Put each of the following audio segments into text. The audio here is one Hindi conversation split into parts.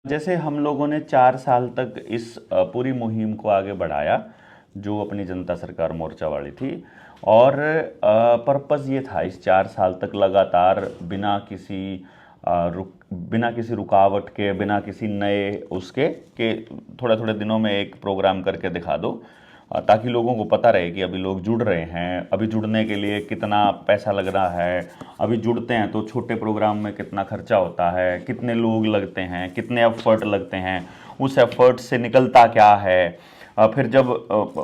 जैसे हम लोगों ने 4 साल तक इस पूरी मुहिम को आगे बढ़ाया, जो अपनी जनता सरकार मोर्चा वाली थी। और पर्पस ये था इस 4 साल तक लगातार बिना किसी रुकावट के, बिना किसी नए उसके के थोड़े थोड़े दिनों में एक प्रोग्राम करके दिखा दो, ताकि लोगों को पता रहे कि अभी लोग जुड़ रहे हैं, अभी जुड़ने के लिए कितना पैसा लग रहा है, अभी जुड़ते हैं तो छोटे प्रोग्राम में कितना खर्चा होता है, कितने लोग लगते हैं, कितने एफर्ट लगते हैं, उस एफर्ट से निकलता क्या है। फिर जब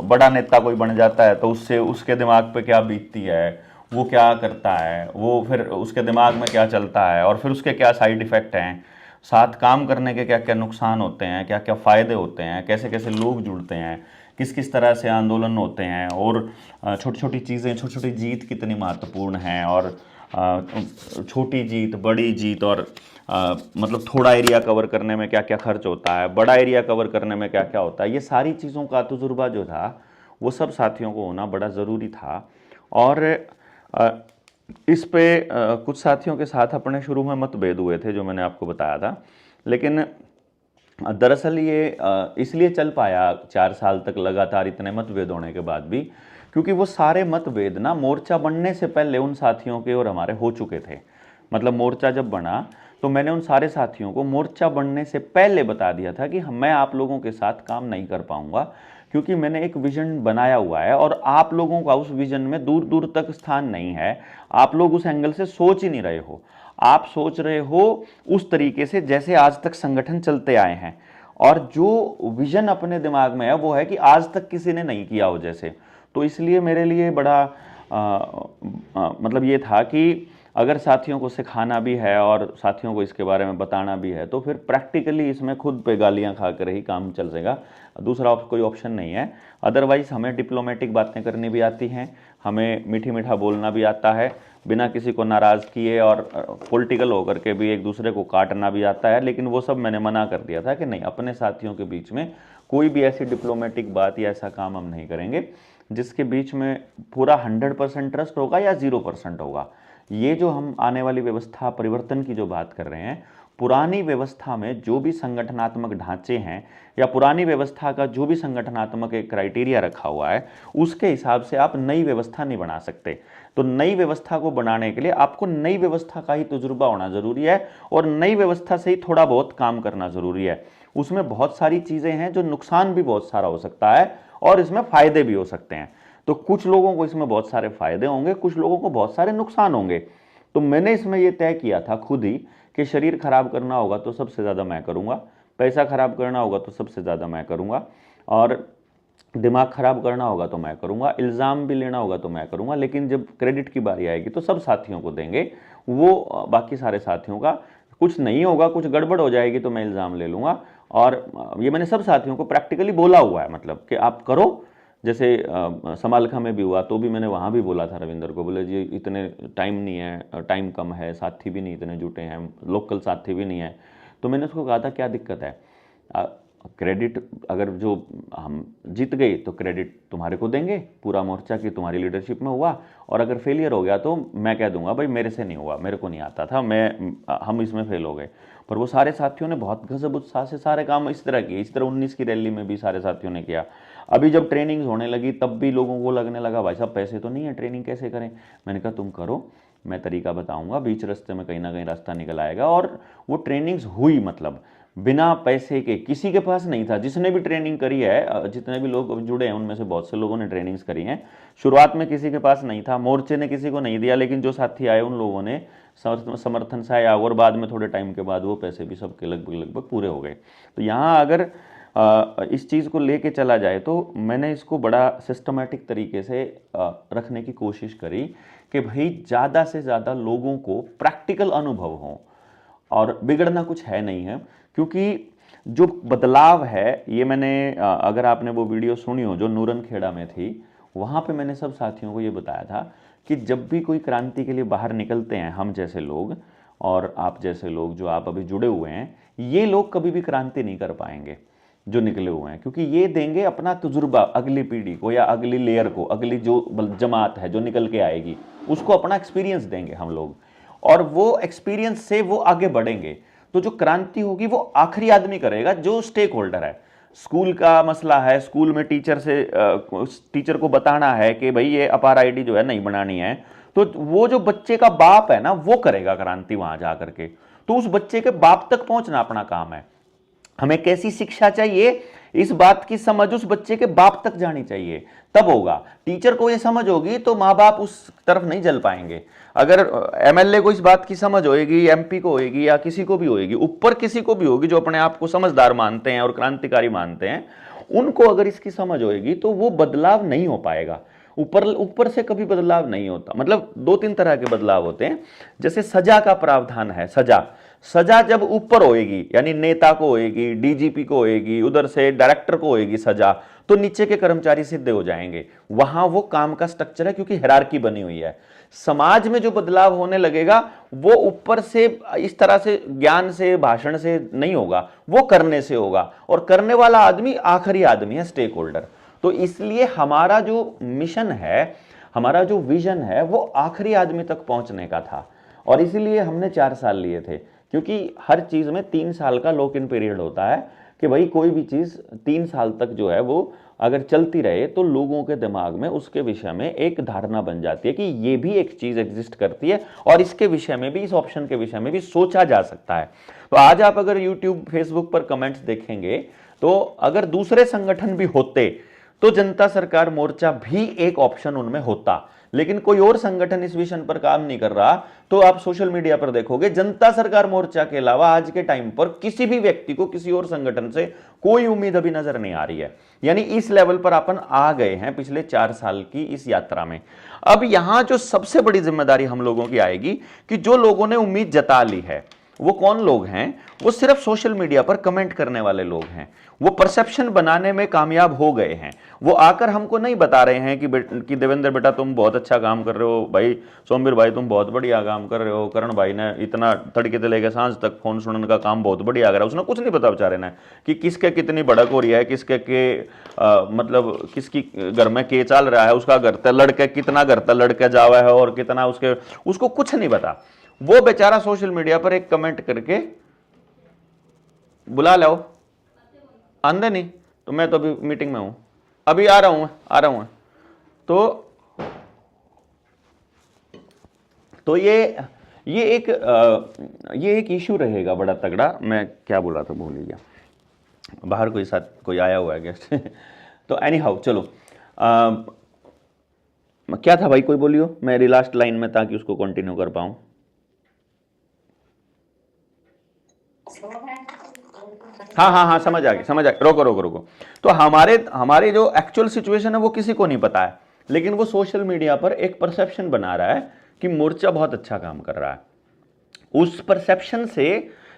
बड़ा नेता कोई बन जाता है तो उससे उसके दिमाग पे क्या बीतती है, वो क्या करता है, वो फिर उसके दिमाग में क्या चलता है, और फिर उसके क्या साइड इफ़ेक्ट हैं, साथ काम करने के क्या क्या नुकसान होते हैं, क्या क्या फ़ायदे होते हैं, कैसे कैसे लोग जुड़ते हैं, किस किस तरह से आंदोलन होते हैं, और छोटी छोटी चीज़ें, छोटी छोटी जीत कितनी महत्वपूर्ण हैं, और छोटी जीत, बड़ी जीत, और मतलब थोड़ा एरिया कवर करने में क्या क्या खर्च होता है, बड़ा एरिया कवर करने में क्या क्या होता है, ये सारी चीज़ों का तजुर्बा जो था वो सब साथियों को होना बड़ा ज़रूरी था। और अ, इस पे कुछ साथियों के साथ अपने शुरू में मतभेद हुए थे, जो मैंने आपको बताया था। लेकिन दरअसल ये इसलिए चल पाया 4 साल तक लगातार इतने मतभेद होने के बाद भी, क्योंकि वो सारे मतभेद ना मोर्चा बनने से पहले उन साथियों के और हमारे हो चुके थे। मतलब मोर्चा जब बना तो मैंने उन सारे साथियों को मोर्चा बनने से पहले बता दिया था कि मैं आप लोगों के साथ काम नहीं कर पाऊंगा, क्योंकि मैंने एक विजन बनाया हुआ है और आप लोगों का उस विजन में दूर दूर तक स्थान नहीं है। आप लोग उस एंगल से सोच ही नहीं रहे हो। आप सोच रहे हो उस तरीके से जैसे आज तक संगठन चलते आए हैं, और जो विजन अपने दिमाग में है वो है कि आज तक किसी ने नहीं किया हो जैसे। तो इसलिए मेरे लिए बड़ा मतलब ये था कि अगर साथियों को सिखाना भी है और साथियों को इसके बारे में बताना भी है, तो फिर प्रैक्टिकली इसमें खुद पे गालियां खा कर ही काम चल जाएगा। दूसरा कोई ऑप्शन नहीं है। अदरवाइज हमें डिप्लोमेटिक बातें करनी भी आती हैं, हमें मीठी मीठा बोलना भी आता है, बिना किसी को नाराज़ किए, और पॉलिटिकल होकर के भी एक दूसरे को काटना भी आता है। लेकिन वो सब मैंने मना कर दिया था कि नहीं, अपने साथियों के बीच में कोई भी ऐसी डिप्लोमेटिक बात या ऐसा काम हम नहीं करेंगे जिसके बीच में पूरा 100% ट्रस्ट होगा या 0% होगा। ये जो हम आने वाली व्यवस्था परिवर्तन की जो बात कर रहे हैं, पुरानी व्यवस्था में जो भी संगठनात्मक ढांचे हैं या पुरानी व्यवस्था का जो भी संगठनात्मक एक क्राइटेरिया रखा हुआ है, उसके हिसाब से आप नई व्यवस्था नहीं बना सकते। तो नई व्यवस्था को बनाने के लिए आपको नई व्यवस्था का ही तजुर्बा होना जरूरी है, और नई व्यवस्था से ही थोड़ा बहुत काम करना जरूरी है। उसमें बहुत सारी चीजें हैं जो नुकसान भी बहुत सारा हो सकता है और इसमें फायदे भी हो सकते हैं। तो कुछ लोगों को इसमें बहुत सारे फायदे होंगे, कुछ लोगों को बहुत सारे नुकसान होंगे। तो मैंने इसमें यह तय किया था खुद ही कि शरीर खराब करना होगा तो सबसे ज़्यादा मैं करूँगा, पैसा खराब करना होगा तो सबसे ज़्यादा मैं करूँगा, और दिमाग खराब करना होगा तो मैं करूँगा, इल्ज़ाम भी लेना होगा तो मैं करूँगा। लेकिन जब क्रेडिट की बारी आएगी तो सब साथियों को देंगे, वो बाकी सारे साथियों का कुछ नहीं होगा, कुछ गड़बड़ हो जाएगी तो मैं इल्ज़ाम ले लूँगा। और ये मैंने सब साथियों को प्रैक्टिकली बोला हुआ है, मतलब कि आप करो। जैसे समालखा में भी हुआ तो भी मैंने वहाँ भी बोला था रविंदर को, बोले जी इतने टाइम नहीं है, टाइम कम है, साथी भी नहीं इतने जुटे हैं, लोकल साथी भी नहीं है। तो मैंने उसको कहा था क्या दिक्कत है, क्रेडिट अगर जो हम जीत गए तो क्रेडिट तुम्हारे को देंगे, पूरा मोर्चा की तुम्हारी लीडरशिप में हुआ, और अगर फेलियर हो गया तो मैं कह दूंगा भाई मेरे से नहीं हुआ, मेरे को नहीं आता था, हम इसमें फेल हो गए। पर वो सारे साथियों ने बहुत गजब उत्साह से सारे काम इस तरह किए। इस तरह 19 की रैली में भी सारे साथियों ने किया। अभी जब ट्रेनिंग होने लगी तब भी लोगों को लगने लगा भाई साहब पैसे तो नहीं है, ट्रेनिंग कैसे करें। मैंने कहा तुम करो, मैं तरीका बताऊंगा, बीच रास्ते में कहीं ना कहीं रास्ता निकल आएगा। और वो ट्रेनिंग्स हुई, मतलब बिना पैसे के, किसी के पास नहीं था। जिसने भी ट्रेनिंग करी है, जितने भी लोग जुड़े हैं उनमें से बहुत से लोगों ने ट्रेनिंग्स करी हैं। शुरुआत में किसी के पास नहीं था, मोर्चे ने किसी को नहीं दिया, लेकिन जो साथी आए उन लोगों ने समर्थन से आया, और बाद में थोड़े टाइम के बाद वो पैसे भी सबके लगभग लगभग पूरे हो गए। तो यहाँ अगर इस चीज़ को लेके चला जाए तो मैंने इसको बड़ा सिस्टमेटिक तरीके से रखने की कोशिश करी कि भाई ज़्यादा से ज़्यादा लोगों को प्रैक्टिकल अनुभव हो, और बिगड़ना कुछ है नहीं है। क्योंकि जो बदलाव है ये मैंने अगर आपने वो वीडियो सुनी हो जो नूरन खेड़ा में थी, वहाँ पे मैंने सब साथियों को ये बताया था कि जब भी कोई क्रांति के लिए बाहर निकलते हैं हम जैसे लोग और आप जैसे लोग जो आप अभी जुड़े हुए हैं, ये लोग कभी भी क्रांति नहीं कर पाएंगे जो निकले हुए हैं, क्योंकि ये देंगे अपना तजुर्बा अगली पीढ़ी को या अगली लेयर को, अगली जो जमात है जो निकल के आएगी उसको अपना एक्सपीरियंस देंगे हम लोग, और वो एक्सपीरियंस से वो आगे बढ़ेंगे। तो जो क्रांति होगी वो आखिरी आदमी करेगा जो स्टेक होल्डर है। स्कूल का मसला है, स्कूल में टीचर को बताना है कि भाई ये अपार आईडी जो है नहीं बनानी है, तो वो जो बच्चे का बाप है ना वो करेगा क्रांति वहां जाकर के। तो उस बच्चे के बाप तक पहुंचना अपना काम है। हमें कैसी शिक्षा चाहिए, इस बात की समझ उस बच्चे के बाप तक जानी चाहिए, तब होगा। टीचर को ये समझ होगी तो माँ बाप उस तरफ नहीं जल पाएंगे। अगर एमएलए को इस बात की समझ होगी, एमपी को होगी, या किसी को भी होगी, ऊपर किसी को भी होगी जो अपने आप को समझदार मानते हैं और क्रांतिकारी मानते हैं, उनको अगर इसकी समझ होगी तो वो बदलाव नहीं हो पाएगा। ऊपर से कभी बदलाव नहीं होता। मतलब दो तीन तरह के बदलाव होते हैं। जैसे सजा का प्रावधान है, सजा जब ऊपर होएगी, यानी नेता को होएगी, डीजीपी को होएगी, उधर से डायरेक्टर को होएगी सजा, तो नीचे के कर्मचारी सीधे हो जाएंगे। वहां वो काम का स्ट्रक्चर है, क्योंकि हायरार्की बनी हुई है। समाज में जो बदलाव होने लगेगा वो ऊपर से इस तरह से ज्ञान से, भाषण से नहीं होगा, वो करने से होगा। और करने वाला आदमी आखिरी आदमी है, स्टेक होल्डर। तो इसलिए हमारा जो मिशन है, हमारा जो विजन है, वो आखिरी आदमी तक पहुंचने का था। और इसीलिए हमने 4 साल लिए थे, क्योंकि हर चीज में 3 साल का लॉक इन पीरियड होता है कि भाई कोई भी चीज 3 साल तक जो है वो अगर चलती रहे तो लोगों के दिमाग में उसके विषय में एक धारणा बन जाती है कि ये भी एक चीज एग्जिस्ट करती है और इसके विषय में भी, इस ऑप्शन के विषय में भी सोचा जा सकता है। तो आज आप अगर यूट्यूब, फेसबुक पर कमेंट्स देखेंगे तो अगर दूसरे संगठन भी होते तो जनता सरकार मोर्चा भी एक ऑप्शन उनमें होता, लेकिन कोई और संगठन इस विषय पर काम नहीं कर रहा। तो आप सोशल मीडिया पर देखोगे जनता सरकार मोर्चा के अलावा आज के टाइम पर किसी भी व्यक्ति को किसी और संगठन से कोई उम्मीद अभी नजर नहीं आ रही है। यानी इस लेवल पर अपन आ गए हैं पिछले 4 साल की इस यात्रा में। अब यहां जो सबसे बड़ी जिम्मेदारी हम लोगों की आएगी कि जो लोगों ने उम्मीद जता ली है वो कौन लोग हैं? वो सिर्फ सोशल मीडिया पर कमेंट करने वाले लोग हैं। वो परसेप्शन बनाने में कामयाब हो गए हैं। वो आकर हमको नहीं बता रहे हैं कि देवेंद्र बेटा तुम बहुत अच्छा काम कर रहे हो, भाई सोमवीर भाई तुम बहुत बढ़िया काम कर रहे हो, करण भाई ने इतना तड़के से लेकर सांझ तक फोन सुनने का काम बहुत बढ़िया करा। उसने कुछ नहीं पता बेचारे ने कि किसके कितनी भड़क हो रही है, किसके मतलब किसकी घर में के चल रहा है, उसका घर तक लड़के कितना घर तक लड़के जावा है और कितना उसको कुछ नहीं पता। वो बेचारा सोशल मीडिया पर एक कमेंट करके बुला लो, आंदे नहीं तो मैं तो अभी मीटिंग में हूं, अभी आ रहा हूं। तो ये एक इशू रहेगा बड़ा तगड़ा। मैं क्या बोला था भूल गया, बाहर कोई आया हुआ है गेस्ट तो एनी हाउ चलो, क्या था भाई, कोई बोलियो मेरी लास्ट लाइन में, ताकि उसको कंटिन्यू कर पाऊं। हाँ समझ आ गया। रोको। तो हमारे जो एक्चुअल सिचुएशन है वो किसी को नहीं पता है, लेकिन वो सोशल मीडिया पर एक परसेप्शन बना रहा है कि मोर्चा बहुत अच्छा काम कर रहा है। उस परसेप्शन से,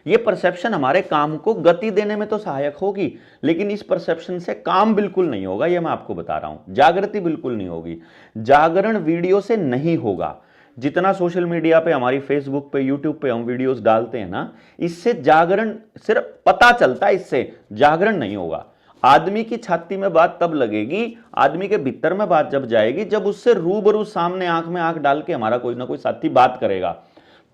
ये परसेप्शन हमारे काम को गति देने में तो सहायक होगी, लेकिन इस परसेप्शन से काम बिल्कुल नहीं होगा। ये मैं आपको बता रहा हूं, जागृति बिल्कुल नहीं होगी। जागरण वीडियो से नहीं होगा। जितना सोशल मीडिया पे, हमारी फेसबुक पे, यूट्यूब पे हम वीडियोस डालते हैं ना, इससे जागरण सिर्फ पता चलता है, इससे जागरण नहीं होगा। आदमी की छाती में बात तब लगेगी, आदमी के भीतर में बात जब जाएगी, जब उससे रूबरू सामने आंख में आंख डाल के हमारा कोई ना कोई साथी बात करेगा।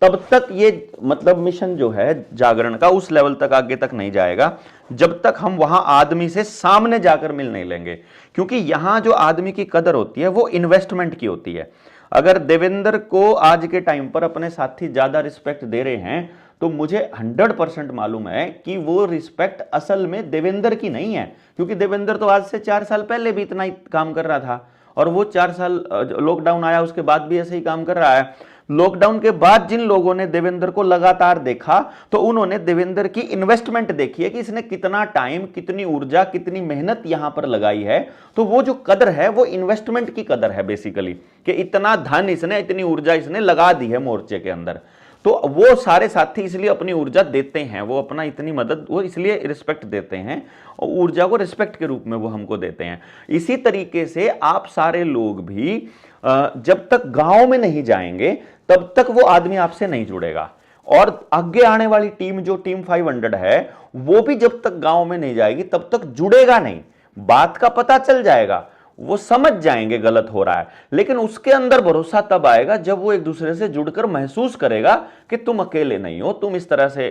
तब तक ये मतलब मिशन जो है जागरण का उस लेवल तक आगे तक नहीं जाएगा, जब तक हम वहां आदमी से सामने जाकर मिल नहीं लेंगे। क्योंकि यहां जो आदमी की कदर होती है वो इन्वेस्टमेंट की होती है। अगर देवेंद्र को आज के टाइम पर अपने साथी ज्यादा रिस्पेक्ट दे रहे हैं, तो मुझे 100% मालूम है कि वो रिस्पेक्ट असल में देवेंद्र की नहीं है। क्योंकि देवेंद्र तो आज से 4 साल पहले भी इतना ही काम कर रहा था, और वो 4 साल लॉकडाउन आया उसके बाद भी ऐसे ही काम कर रहा है। लॉकडाउन के बाद जिन लोगों ने देवेंद्र को लगातार देखा, तो उन्होंने देवेंद्र की इन्वेस्टमेंट देखी है कि इसने कितना टाइम, कितनी ऊर्जा, कितनी मेहनत यहां पर लगाई है। तो वो जो कदर है वो इन्वेस्टमेंट की कदर है बेसिकली, कि इतना धन इसने, इतनी ऊर्जा इसने लगा दी है मोर्चे के अंदर। तो वो सारे साथी इसलिए अपनी ऊर्जा देते हैं, वो अपना इतनी मदद वो इसलिए रिस्पेक्ट देते हैं, और ऊर्जा को रिस्पेक्ट के रूप में वो हमको देते हैं। इसी तरीके से आप सारे लोग भी जब तक गांव में नहीं जाएंगे तब तक वो आदमी आपसे नहीं जुड़ेगा। और आगे आने वाली टीम जो टीम 500 है, वो भी जब तक गांव में नहीं जाएगी तब तक जुड़ेगा नहीं। बात का पता चल जाएगा, वो समझ जाएंगे गलत हो रहा है, लेकिन उसके अंदर भरोसा तब आएगा जब वो एक दूसरे से जुड़कर महसूस करेगा कि तुम अकेले नहीं हो, तुम इस तरह से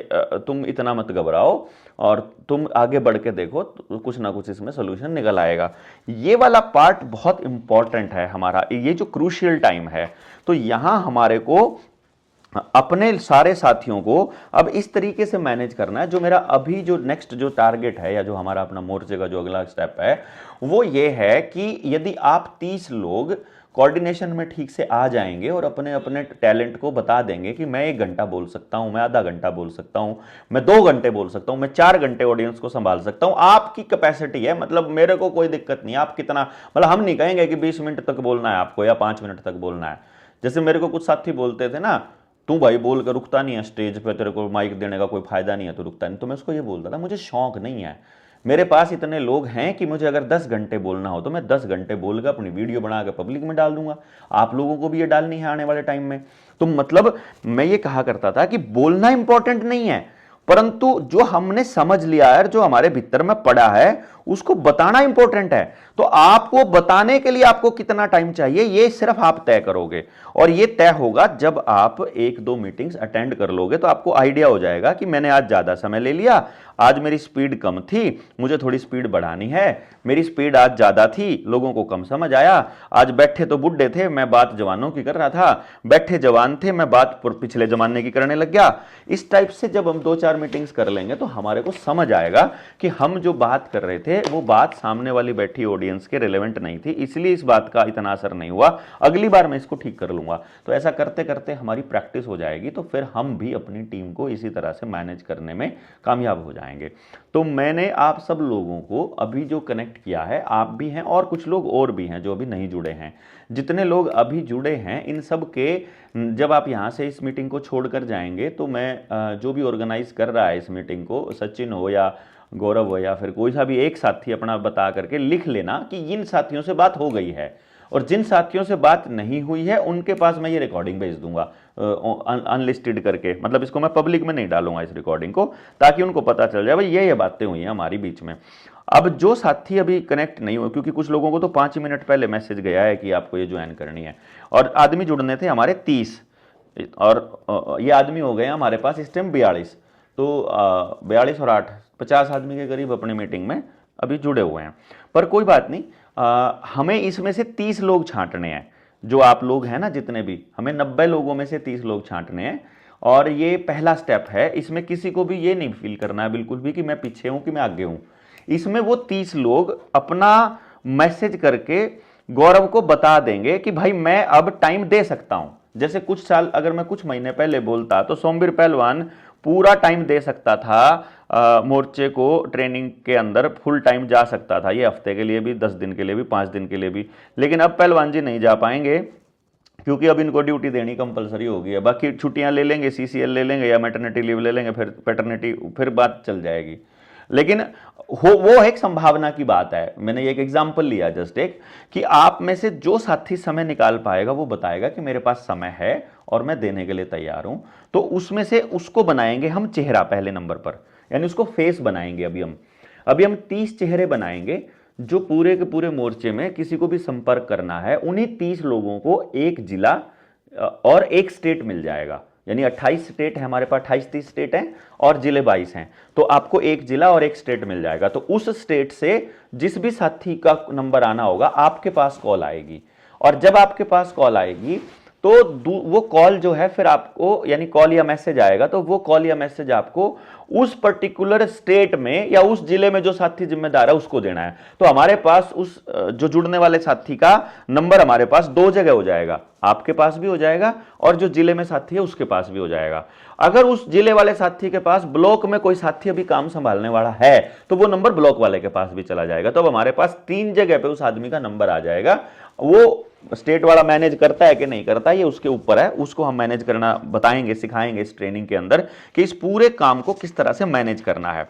तुम इतना मत घबराओ और तुम आगे बढ़ के देखो, तो कुछ ना कुछ इसमें सोल्यूशन निकल आएगा। ये वाला पार्ट बहुत इंपॉर्टेंट है हमारा, ये जो क्रूशियल टाइम है। तो यहां हमारे को अपने सारे साथियों को अब इस तरीके से मैनेज करना है। जो मेरा अभी जो नेक्स्ट जो टारगेट है या जो हमारा अपना मोर्चे का जो अगला स्टेप है वो ये है कि यदि आप 30 लोग कोऑर्डिनेशन में ठीक से आ जाएंगे और अपने अपने टैलेंट को बता देंगे कि मैं 1 घंटा बोल सकता हूं, मैं आधा घंटा बोल सकता हूं, मैं 2 घंटे बोल सकता हूं, मैं 4 घंटे ऑडियंस को संभाल सकता हूं, आपकी कैपेसिटी है, मतलब मेरे को कोई दिक्कत नहीं, आप कितना, मतलब हम नहीं कहेंगे कि 20 मिनट तक बोलना है आपको या 5 मिनट तक बोलना है। जैसे मेरे को कुछ साथी बोलते थे ना, तू भाई बोल कर रुकता नहीं है स्टेज पे, तेरे को माइक देने का कोई फायदा नहीं है, तो रुकता नहीं। तो मैं उसको ये बोलता था, मुझे शौक नहीं है, मेरे पास इतने लोग हैं कि मुझे अगर 10 घंटे बोलना हो तो मैं 10 घंटे बोलकर अपनी वीडियो बना के पब्लिक में डाल दूंगा, आप लोगों को भी ये डालनी है आने वाले टाइम में। तो मतलब मैं ये कहा करता था कि बोलना इंपॉर्टेंट नहीं है, परंतु जो हमने समझ लिया है, जो हमारे भीतर में पड़ा है, उसको बताना इंपॉर्टेंट है। तो आपको बताने के लिए आपको कितना टाइम चाहिए ये सिर्फ आप तय करोगे, और ये तय होगा जब आप 1-2 मीटिंग्स अटेंड कर लोगे। तो आपको आइडिया हो जाएगा कि मैंने आज ज्यादा समय ले लिया, आज मेरी स्पीड कम थी, मुझे थोड़ी स्पीड बढ़ानी है, मेरी स्पीड आज ज्यादा थी, लोगों को कम समझ आया, आज बैठे तो बुढ़े थे, मैं बात जवानों की कर रहा था, बैठे जवान थे, मैं बात पिछले जमाने की करने लग गया। इस टाइप से जब हम 2-4 मीटिंग्स कर लेंगे तो हमारे को समझ आएगा कि हम जो बात कर रहे थे वो बात सामने वाली बैठी ऑडियंस के रिलेवेंट नहीं थी, इसलिए इस बात का इतना असर नहीं हुआ, अगली बार मैं इसको ठीक कर लूंगा। तो ऐसा करते करते हमारी प्रैक्टिस हो जाएगी, तो फिर हम भी अपनी टीम को इसी तरह से मैनेज करने में कामयाब हो जाएंगे। तो मैंने आप सब लोगों को अभी जो कनेक्ट किया है, आप भी हैं और कुछ लोग और भी हैं जो अभी नहीं जुड़े हैं। जितने लोग अभी जुड़े हैं इन सब के, जब आप यहाँ से इस मीटिंग को छोड़कर जाएंगे तो मैं जो भी ऑर्गेनाइज कर रहा है इस मीटिंग को, सचिन हो या गौरव हो या फिर कोई सा भी एक साथी अपना बता करके लिख लेना कि इन साथियों से बात हो गई है, और जिन साथियों से बात नहीं हुई है उनके पास मैं ये रिकॉर्डिंग भेज दूंगा अनलिस्टेड करके, मतलब इसको मैं पब्लिक में नहीं डालूंगा इस रिकॉर्डिंग को, ताकि उनको पता चल जाए भाई ये बातें हुई हैं हमारी बीच में। अब जो साथी अभी कनेक्ट नहीं हुए, क्योंकि कुछ लोगों को तो 5 मिनट पहले मैसेज गया है कि आपको ये ज्वाइन करनी है, और आदमी जुड़ने थे हमारे 30, और ये आदमी हो गए हमारे पास इस टाइम 42। तो 42 और 8 50 आदमी के करीब अपनी मीटिंग में अभी जुड़े हुए हैं। पर कोई बात नहीं, हमें इसमें से 30 लोग छांटने हैं, जो आप लोग हैं ना जितने भी, हमें 90 लोगों में से 30 लोग छांटने हैं। और ये पहला स्टेप है, इसमें किसी को भी ये नहीं फील करना है बिल्कुल भी कि मैं पीछे हूं कि मैं आगे हूं। इसमें वो 30 लोग अपना मैसेज करके गौरव को बता देंगे कि भाई मैं अब टाइम दे सकता हूं। जैसे कुछ साल अगर मैं कुछ महीने पहले बोलता तो सोमवीर पहलवान पूरा टाइम दे सकता था, मोर्चे को ट्रेनिंग के अंदर फुल टाइम जा सकता था, ये हफ्ते के लिए भी, 10 दिन के लिए भी, 5 दिन के लिए भी। लेकिन अब पहलवान जी नहीं जा पाएंगे, क्योंकि अब इनको ड्यूटी देनी कंपलसरी हो गई है। बाकी छुट्टियां ले लेंगे, सीसीएल ले लेंगे या मैटरनिटी लीव ले लेंगे, फिर पैटर्निटी, फिर बात चल जाएगी। लेकिन वो एक संभावना की बात है। मैंने एक एग्जांपल लिया जस्ट एक, कि आप में से जो साथी समय निकाल पाएगा वो बताएगा कि मेरे पास समय है और मैं देने के लिए तैयार हूं। तो उसमें से उसको बनाएंगे हम चेहरा पहले नंबर पर, यानी उसको फेस बनाएंगे। अभी हम 30 चेहरे बनाएंगे जो पूरे के पूरे मोर्चे में किसी को भी संपर्क करना है, उन्हीं 30 लोगों को एक जिला और एक स्टेट मिल जाएगा। यानी 28 स्टेट है हमारे पास, 28-30 स्टेट हैं और जिले 22 हैं, तो आपको एक जिला और एक स्टेट मिल जाएगा। तो उस स्टेट से जिस भी साथी का नंबर आना होगा आपके पास कॉल आएगी, और जब आपके पास कॉल आएगी तो वो कॉल जो है फिर आपको, यानी कॉल या मैसेज आएगा, तो वो कॉल या मैसेज आपको उस पर्टिकुलर स्टेट में या उस जिले में जो साथी जिम्मेदार है उसको देना है। तो हमारे पास उस जो जुड़ने वाले साथी का नंबर हमारे पास 2 जगह हो जाएगा, आपके पास भी हो जाएगा और जो जिले में साथी है उसके पास भी हो जाएगा। अगर उस जिले वाले साथी के पास ब्लॉक में कोई साथी अभी काम संभालने वाला है तो वो नंबर ब्लॉक वाले के पास भी चला जाएगा। तो अब हमारे पास 3 जगह पे उस आदमी का नंबर आ जाएगा। वो स्टेट वाला मैनेज करता है कि नहीं करता ये उसके ऊपर है, उसको हम मैनेज करना बताएंगे, सिखाएंगे इस ट्रेनिंग के अंदर कि इस पूरे काम को किस तरह से मैनेज करना है।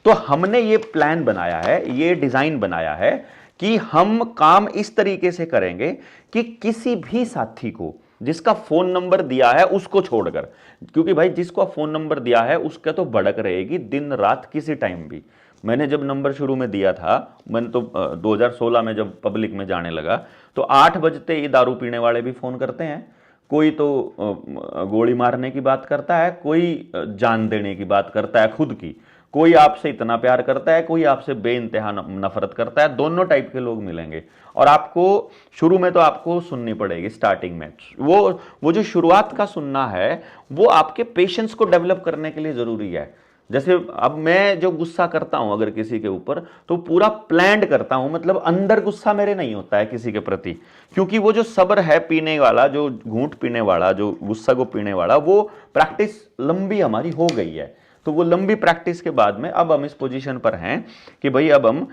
तो हमने ये प्लान बनाया है, ये डिजाइन बनाया है कि हम काम इस तरीके से करेंगे कि किसी भी साथी को जिसका फोन नंबर दिया है उसको छोड़कर, क्योंकि भाई जिसको फोन नंबर दिया है उसका तो भड़क रहेगी दिन रात किसी टाइम भी। मैंने जब नंबर शुरू में दिया था, मैंने तो 2016 में जब पब्लिक में जाने लगा, तो 8 बजते ही दारू पीने वाले भी फोन करते हैं। कोई तो गोली मारने की बात करता है, कोई जान देने की बात करता है खुद की, कोई आपसे इतना प्यार करता है, कोई आपसे बेइंतहा नफरत करता है। दोनों टाइप के लोग मिलेंगे और आपको शुरू में तो आपको सुननी पड़ेगी स्टार्टिंग में। वो जो शुरुआत का सुनना है वो आपके पेशेंस को डेवलप करने के लिए जरूरी है। जैसे अब मैं जो गुस्सा करता हूं अगर किसी के ऊपर, तो पूरा प्लान्ड करता हूं, मतलब अंदर गुस्सा मेरे नहीं होता है किसी के प्रति, क्योंकि वो जो सब्र है पीने वाला, जो घूंट पीने वाला, जो गुस्सा को पीने वाला, वो प्रैक्टिस लंबी हमारी हो गई है। तो वो लंबी प्रैक्टिस के बाद में अब हम इस पोजीशन पर हैं कि भाई अब हम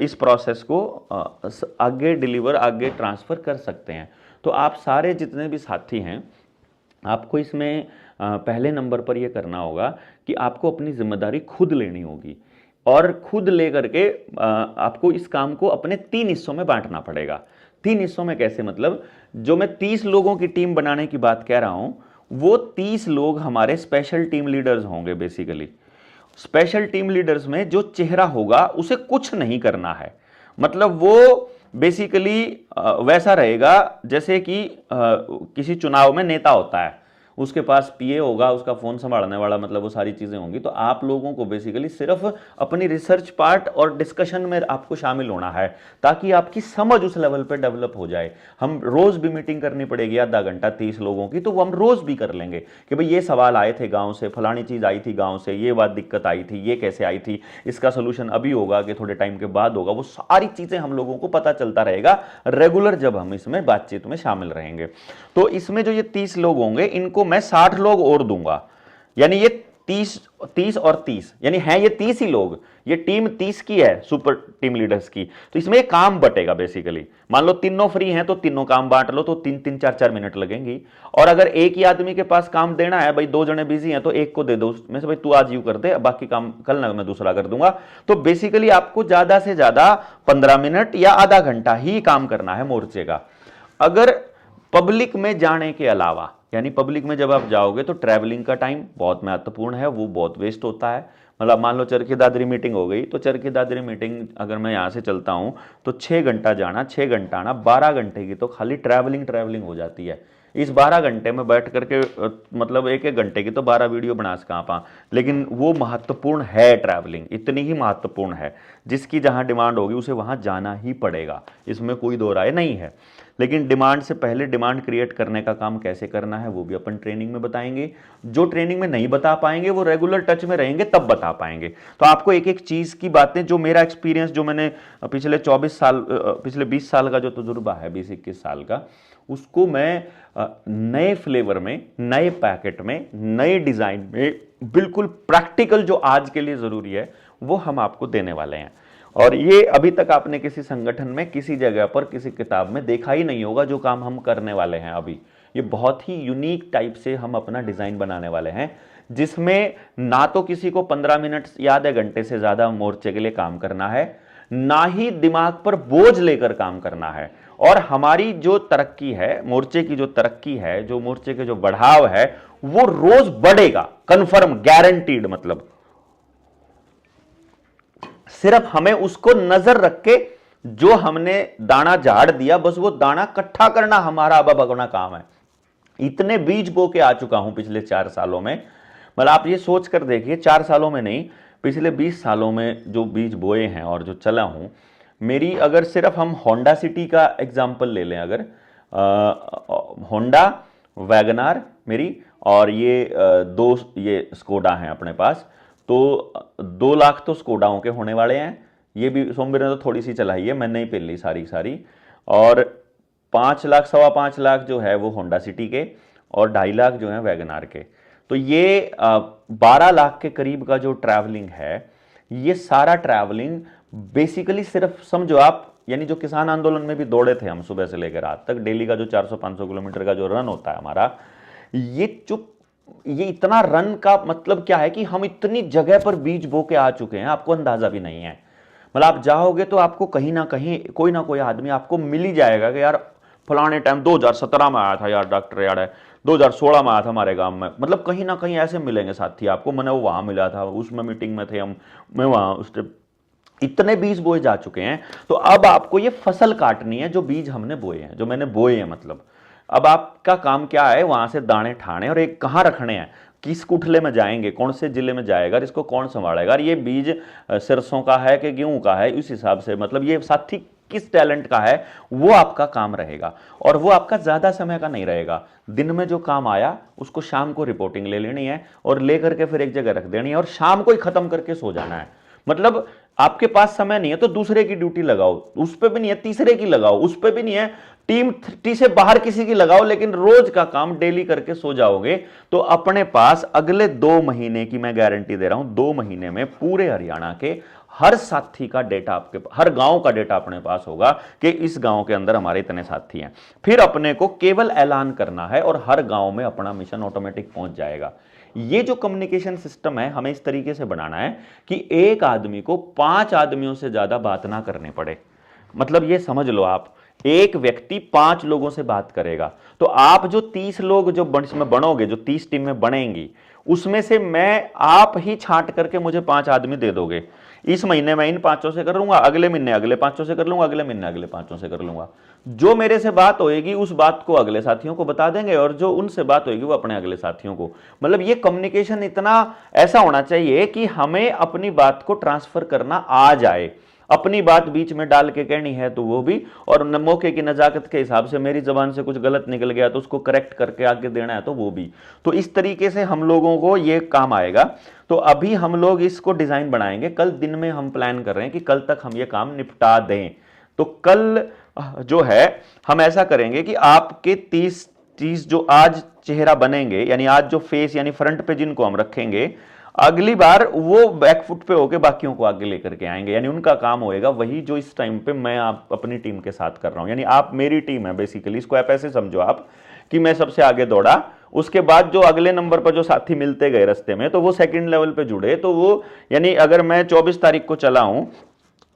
इस प्रोसेस को आगे डिलीवर, आगे ट्रांसफर कर सकते हैं। तो आप सारे जितने भी साथी हैं, आपको इसमें पहले नंबर पर यह करना होगा कि आपको अपनी जिम्मेदारी खुद लेनी होगी और खुद लेकर के आपको इस काम को अपने 3 हिस्सों में बांटना पड़ेगा। 3 हिस्सों में कैसे, मतलब जो मैं 30 लोगों की टीम बनाने की बात कह रहा हूं, वो 30 लोग हमारे स्पेशल टीम लीडर्स होंगे। बेसिकली स्पेशल टीम लीडर्स में जो चेहरा होगा उसे कुछ नहीं करना है, मतलब वो बेसिकली वैसा रहेगा जैसे कि किसी चुनाव में नेता होता है, उसके पास पीए होगा, उसका फोन संभालने वाला, मतलब वो सारी चीजें होंगी। तो आप लोगों को बेसिकली सिर्फ अपनी रिसर्च पार्ट और डिस्कशन में आपको शामिल होना है, ताकि आपकी समझ उस लेवल पे डेवलप हो जाए। हम रोज भी मीटिंग करनी पड़ेगी आधा घंटा 30 लोगों की, तो वो हम रोज भी कर लेंगे कि भाई ये सवाल आए थे गांव से, फलानी चीज आई थी गांव से, ये बात दिक्कत आई थी, ये कैसे आई थी, इसका सोल्यूशन अभी होगा कि थोड़े टाइम के बाद होगा। वो सारी चीजें हम लोगों को पता चलता रहेगा रेगुलर जब हम इसमें बातचीत में शामिल रहेंगे। तो इसमें जो ये 30 लोग होंगे, इनको मैं 60 लोग और दूंगा, यानी ये 30 और 30, यानी हैं ये 30 ही लोग। ये टीम 30 की है, सुपर टीम लीडर्स की। तो इसमें काम बटेगा बेसिकली। मान लो तीनों फ्री हैं तो तीनों काम बांट लो, तो 3-3 4-4 मिनट लगेंगी। और अगर एक ही आदमी के पास काम देना है, भाई 2 जने बिजी हैं, तो एक को दे दो उसमें से, भाई तू आज यूं कर दे, बाकी काम कल ना मैं दूसरा कर दूंगा। तो बेसिकली आपको ज्यादा से ज्यादा 15 मिनट या आधा घंटा ही काम करना है मोर्चे का। अगर पब्लिक में जाने के अलावा, यानी पब्लिक में जब आप जाओगे तो ट्रैवलिंग का टाइम बहुत महत्वपूर्ण है, वो बहुत वेस्ट होता है। मतलब मान लो चरखी दादरी मीटिंग हो गई, तो चरखी दादरी मीटिंग अगर मैं यहाँ से चलता हूँ तो 6 घंटा जाना, 6 घंटा आना, 12 घंटे की तो खाली ट्रैवलिंग हो जाती है। इस 12 घंटे में बैठ करके मतलब 1-1 घंटे की तो 12 वीडियो बना सका पा, लेकिन वो महत्वपूर्ण है, ट्रैवलिंग इतनी ही महत्वपूर्ण है। जिसकी जहाँ डिमांड होगी उसे वहाँ जाना ही पड़ेगा, इसमें कोई दो राय नहीं है। लेकिन डिमांड से पहले डिमांड क्रिएट करने का काम कैसे करना है वो भी अपन ट्रेनिंग में बताएंगे। जो ट्रेनिंग में नहीं बता पाएंगे वो रेगुलर टच में रहेंगे तब बता पाएंगे। तो आपको एक एक चीज की बातें, जो मेरा एक्सपीरियंस, जो मैंने पिछले 24 साल, पिछले 20 साल का जो तजुर्बा है, 20-21 साल का, उसको मैं नए फ्लेवर में, नए पैकेट में, नए डिजाइन में, बिल्कुल प्रैक्टिकल जो आज के लिए जरूरी है वो हम आपको देने वाले हैं। और ये अभी तक आपने किसी संगठन में, किसी जगह पर, किसी किताब में देखा ही नहीं होगा जो काम हम करने वाले हैं अभी। ये बहुत ही यूनिक टाइप से हम अपना डिजाइन बनाने वाले हैं, जिसमें ना तो किसी को 15 मिनट या आधे घंटे से ज्यादा मोर्चे के लिए काम करना है, ना ही दिमाग पर बोझ लेकर काम करना है। और हमारी जो तरक्की है, मोर्चे की जो तरक्की है, जो मोर्चे के जो बढ़ाव है, वो रोज बढ़ेगा, कंफर्म, गारंटीड। मतलब सिर्फ हमें उसको नजर रख के जो हमने दाना झाड़ दिया, बस वो दाना इकट्ठा करना हमारा अब अपना काम है। इतने बीज बो के आ चुका हूं पिछले 4 सालों में। मतलब आप ये सोच कर देखिए, 4 सालों में नहीं, पिछले 20 सालों में जो बीज बोए हैं और जो चला हूं, मेरी अगर सिर्फ हम होंडा सिटी का एग्जाम्पल ले लें, अगर होंडा वैगनार मेरी, और ये ये स्कोडा हैं अपने पास, तो 2 लाख तो स्कोडाओं के होने वाले हैं। ये भी सोमवीर ने तो थोड़ी सी चलाई है, मैंने ही पहन ली सारी। और 5 लाख, 5.25 लाख जो है वो होंडा सिटी के, और 2.5 लाख जो है वैगनार के। तो ये 12 लाख के करीब का जो ट्रैवलिंग है, ये सारा ट्रैवलिंग बेसिकली सिर्फ समझो आप, यानी जो किसान आंदोलन में भी दौड़े थे हम सुबह से लेकर रात तक, डेली का जो 400-500 किलोमीटर का जो रन होता है हमारा, ये इतना रन का मतलब क्या है कि हम इतनी जगह पर बीज बो के आ चुके हैं, आपको अंदाजा भी नहीं है। मतलब आप जाओगे तो आपको कहीं ना कहीं कोई ना कोई आदमी आपको मिल ही जाएगा कि यार फलाने टाइम 2017 में आया था यार डॉक्टर, यार है 2016 में आया था हमारे गांव में। मतलब कहीं ना कहीं ऐसे मिलेंगे साथी आपको, मैंने वो वहां मिला था, उसमें मीटिंग में थे हम, मैं वहां उस इतने बीज बोए जा चुके हैं। तो अब आपको ये फसल काटनी है जो बीज हमने बोए हैं, जो मैंने बोए हैं। मतलब अब आपका काम क्या है, वहां से दाने ठाने और एक कहाँ रखने हैं, किस कुठले में जाएंगे, कौन से जिले में जाएगा, इसको कौन संभालेगा, और ये बीज सरसों का है कि गेहूं का है, इस हिसाब से मतलब ये साथी किस टैलेंट का है वो आपका काम रहेगा। और वो आपका ज्यादा समय का नहीं रहेगा, दिन में जो काम आया उसको शाम को रिपोर्टिंग ले लेनी है और लेकर के फिर एक जगह रख देनी है और शाम को ही खत्म करके सो जाना है। मतलब आपके पास समय नहीं है तो दूसरे की ड्यूटी लगाओ, उस पर भी नहीं है तीसरे की लगाओ, उस पर भी नहीं है टीम 30 से बाहर किसी की लगाओ, लेकिन रोज का काम डेली करके सो जाओगे तो अपने पास अगले 2 महीने की मैं गारंटी दे रहा हूं, 2 महीने में पूरे हरियाणा के हर साथी का डेटा आपके, हर गांव का डेटा अपने पास होगा कि इस गांव के अंदर हमारे इतने साथी हैं। फिर अपने को केवल ऐलान करना है और हर गांव में अपना मिशन ऑटोमेटिक पहुंच जाएगा। ये जो कम्युनिकेशन सिस्टम है हमें इस तरीके से बनाना है कि एक आदमी को 5 आदमियों से ज्यादा बात ना करनी पड़े। मतलब ये समझ लो, आप एक व्यक्ति 5 लोगों से बात करेगा, तो आप जो 30 लोग जो इसमें बनोगे, जो 30 टीम में बनेंगी, उसमें से मैं आप ही छांट करके मुझे 5 आदमी दे दोगे। इस महीने मैं इन 5 से कर लूंगा, अगले महीने अगले 5 से कर लूंगा, अगले महीने अगले 5 से कर लूंगा। जो मेरे से बात होएगी उस बात को अगले साथियों को बता देंगे और जो उनसे बात होएगी वो अपने अगले साथियों को। मतलब ये कम्युनिकेशन इतना ऐसा होना चाहिए कि हमें अपनी बात को ट्रांसफर करना आ जाए। अपनी बात बीच में डाल के कहनी है तो वो भी, और मौके की नजाकत के हिसाब से मेरी जबान से कुछ गलत निकल गया तो उसको करेक्ट करके आगे देना है तो वो भी। तो इस तरीके से हम लोगों को ये काम आएगा। तो अभी हम लोग इसको डिजाइन बनाएंगे, कल दिन में हम प्लान कर रहे हैं कि कल तक हम ये काम निपटा दें। तो कल जो है हम ऐसा करेंगे कि आपके 30 चीज जो आज चेहरा बनेंगे, यानी आज जो फेस यानी फ्रंट पे जिनको हम रखेंगे, अगली बार वो बैकफुट पे होके बाकियों को आगे लेकर के आएंगे। यानी उनका काम होएगा वही जो इस टाइम पे मैं आप अपनी टीम के साथ कर रहा हूं। यानी आप मेरी टीम है बेसिकली, इसको आप ऐसे समझो आप कि मैं सबसे आगे दौड़ा, उसके बाद जो अगले नंबर पर जो साथी मिलते गए रास्ते में तो वो सेकंड लेवल पे जुड़े। तो वो यानी अगर मैं 24 तारीख को चला हूं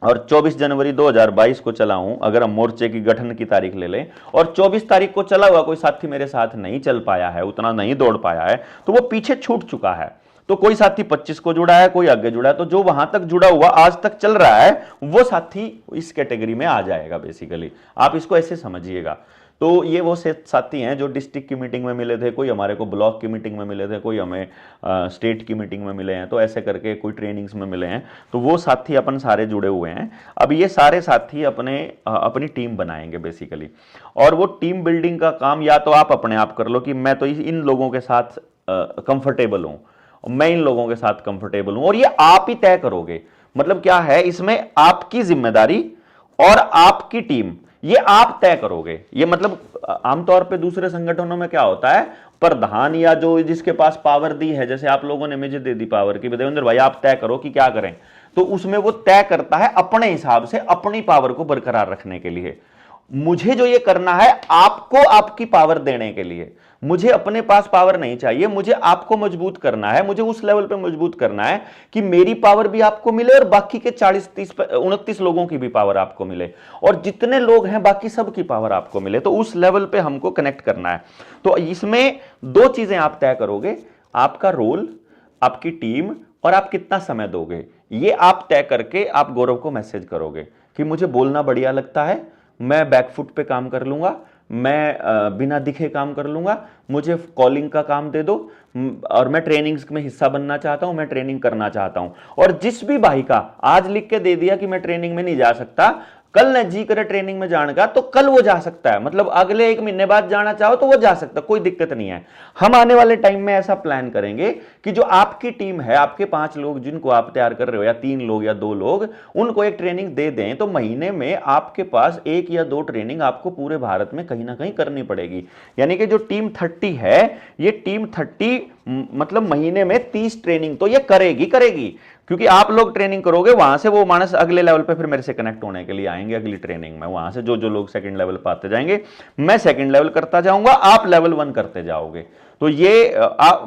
और 24 जनवरी 2022 को चला हूं, अगर हम मोर्चे की गठन की तारीख ले लें, और 24 तारीख को चला हुआ कोई साथी मेरे साथ नहीं चल पाया है, उतना नहीं दौड़ पाया है, तो वो पीछे छूट चुका है। तो कोई साथी 25 को जुड़ा है, कोई आगे जुड़ा है, तो जो वहां तक जुड़ा हुआ आज तक चल रहा है वो साथी इस कैटेगरी में आ जाएगा। बेसिकली आप इसको ऐसे समझिएगा। तो ये वो साथी हैं जो डिस्ट्रिक्ट की मीटिंग में मिले थे, कोई हमारे को ब्लॉक की मीटिंग में मिले थे, कोई हमें स्टेट की मीटिंग में मिले हैं, तो ऐसे करके कोई ट्रेनिंग्स में मिले हैं। तो वो साथी अपन सारे जुड़े हुए हैं। अब ये सारे साथी अपनी टीम बनाएंगे बेसिकली, और वो टीम बिल्डिंग का काम या तो आप अपने आप कर लो कि मैं तो इन लोगों के साथ कंफर्टेबल हूं, मैं इन लोगों के साथ कंफर्टेबल हूं, और ये आप ही तय करोगे। मतलब क्या है, इसमें आपकी जिम्मेदारी और आपकी टीम ये आप तय करोगे। ये मतलब आमतौर पे दूसरे संगठनों में क्या होता है, प्रधान या जो जिसके पास पावर दी है, जैसे आप लोगों ने मुझे दे दी पावर की देवेंद्र भाई आप तय करो कि क्या करें, तो उसमें वो तय करता है अपने हिसाब से अपनी पावर को बरकरार रखने के लिए। मुझे जो ये करना है आपको आपकी पावर देने के लिए, मुझे अपने पास पावर नहीं चाहिए, मुझे आपको मजबूत करना है, मुझे उस लेवल पे मजबूत करना है कि मेरी पावर भी आपको मिले और बाकी के 40 30 29 लोगों की भी पावर आपको मिले, और जितने लोग हैं बाकी सब की पावर आपको मिले। तो उस लेवल पे हमको कनेक्ट करना है। तो इसमें 2 चीजें आप तय करोगे, आपका रोल, आपकी टीम, और आप कितना समय दोगे। ये आप तय करके आप गौरव को मैसेज करोगे कि मुझे बोलना बढ़िया लगता है, मैं बैकफुट पे काम कर लूंगा, मैं बिना दिखे काम कर लूंगा, मुझे कॉलिंग का काम दे दो, और मैं ट्रेनिंग्स में हिस्सा बनना चाहता हूं, मैं ट्रेनिंग करना चाहता हूं। और जिस भी भाई का आज लिख के दे दिया कि मैं ट्रेनिंग में नहीं जा सकता, कल न जी करे ट्रेनिंग में जाने का तो कल वो जा सकता है। मतलब अगले 1 महीने बाद जाना चाहो तो वो जा सकता है, कोई दिक्कत नहीं है। हम आने वाले टाइम में ऐसा प्लान करेंगे कि जो आपकी टीम है, आपके 5 लोग जिनको आप तैयार कर रहे हो, या 3 लोग या 2 लोग, उनको एक ट्रेनिंग दे दें तो महीने में आपके पास 1 या 2 ट्रेनिंग आपको पूरे भारत में कहीं ना कहीं करनी पड़ेगी। यानी कि जो टीम 30 है, ये टीम 30 मतलब महीने में 30 ट्रेनिंग तो ये करेगी। क्योंकि आप लोग ट्रेनिंग करोगे, वहां से वो मानस अगले लेवल पे फिर मेरे से कनेक्ट होने के लिए आएंगे अगली ट्रेनिंग में। वहां से जो जो लोग सेकंड लेवल पे आते जाएंगे, मैं सेकंड लेवल करता जाऊंगा, आप लेवल 1 करते जाओगे। तो ये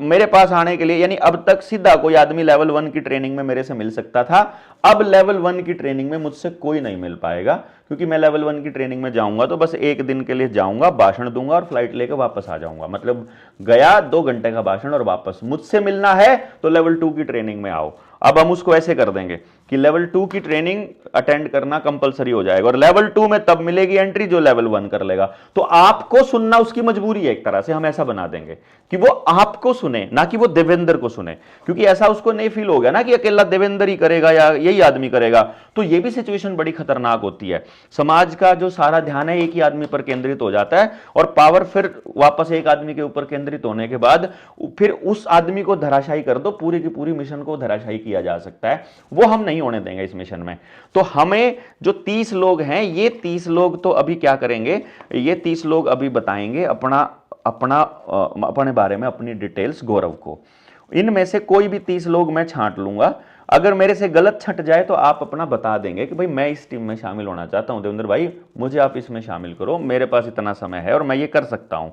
मेरे पास आने के लिए, यानी अब तक सीधा कोई आदमी लेवल 1 की ट्रेनिंग में मेरे से मिल सकता था, अब लेवल 1 की ट्रेनिंग में मुझसे कोई नहीं मिल पाएगा, क्योंकि मैं लेवल 1 की ट्रेनिंग में जाऊंगा तो बस एक दिन के लिए जाऊंगा, भाषण दूंगा और फ्लाइट लेकर वापस आ जाऊंगा। मतलब गया 2 घंटे का भाषण और वापस। मुझसे मिलना है तो लेवल 2 की ट्रेनिंग में आओ। अब हम उसको ऐसे कर देंगे कि लेवल 2 की ट्रेनिंग अटेंड करना कंपलसरी हो जाएगा, और लेवल 2 में तब मिलेगी एंट्री जो लेवल 1 कर लेगा। तो आपको सुनना उसकी मजबूरी है, एक तरह से हम ऐसा बना देंगे कि वो आपको सुने, ना कि वो देवेंद्र को सुने, क्योंकि ऐसा उसको नहीं फील हो गया ना कि अकेला देवेंद्र ही करेगा या यही आदमी करेगा, तो ये भी सिचुएशन बड़ी खतरनाक होती है। समाज का जो सारा ध्यान है एक ही आदमी पर केंद्रित हो जाता है, और पावर फिर वापस एक आदमी के ऊपर केंद्रित होने के बाद फिर उस आदमी को धराशायी कर दो, पूरी की पूरी मिशन को धराशायी किया जा सकता है। वो हम नहीं होने देंगे इस मिशन में। तो हमें जो 30 लोग हैं, ये 30 लोग तो अभी क्या करेंगे, ये 30 लोग अभी बताएंगे अपने बारे में अपनी डिटेल्स गौरव को। इनमें से कोई भी 30 लोग मैं छांट लूंगा। अगर मेरे से गलत छट जाए तो आप अपना बता देंगे कि भाई मैं इस टीम में शामिल होना चाहता हूं, देवेंद्र भाई मुझे आप इसमें शामिल करो, मेरे पास इतना समय है और मैं ये कर सकता हूं।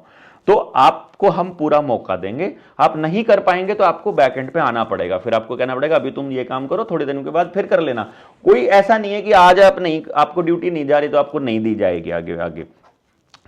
तो आपको हम पूरा मौका देंगे। आप नहीं कर पाएंगे तो आपको बैकएंड पे आना पड़ेगा, फिर आपको कहना पड़ेगा अभी तुम ये काम करो, थोड़े दिनों के बाद फिर कर लेना। कोई ऐसा नहीं है कि आज आप नहीं, आपको ड्यूटी नहीं जा रही तो आपको नहीं दी जाएगी आगे आगे।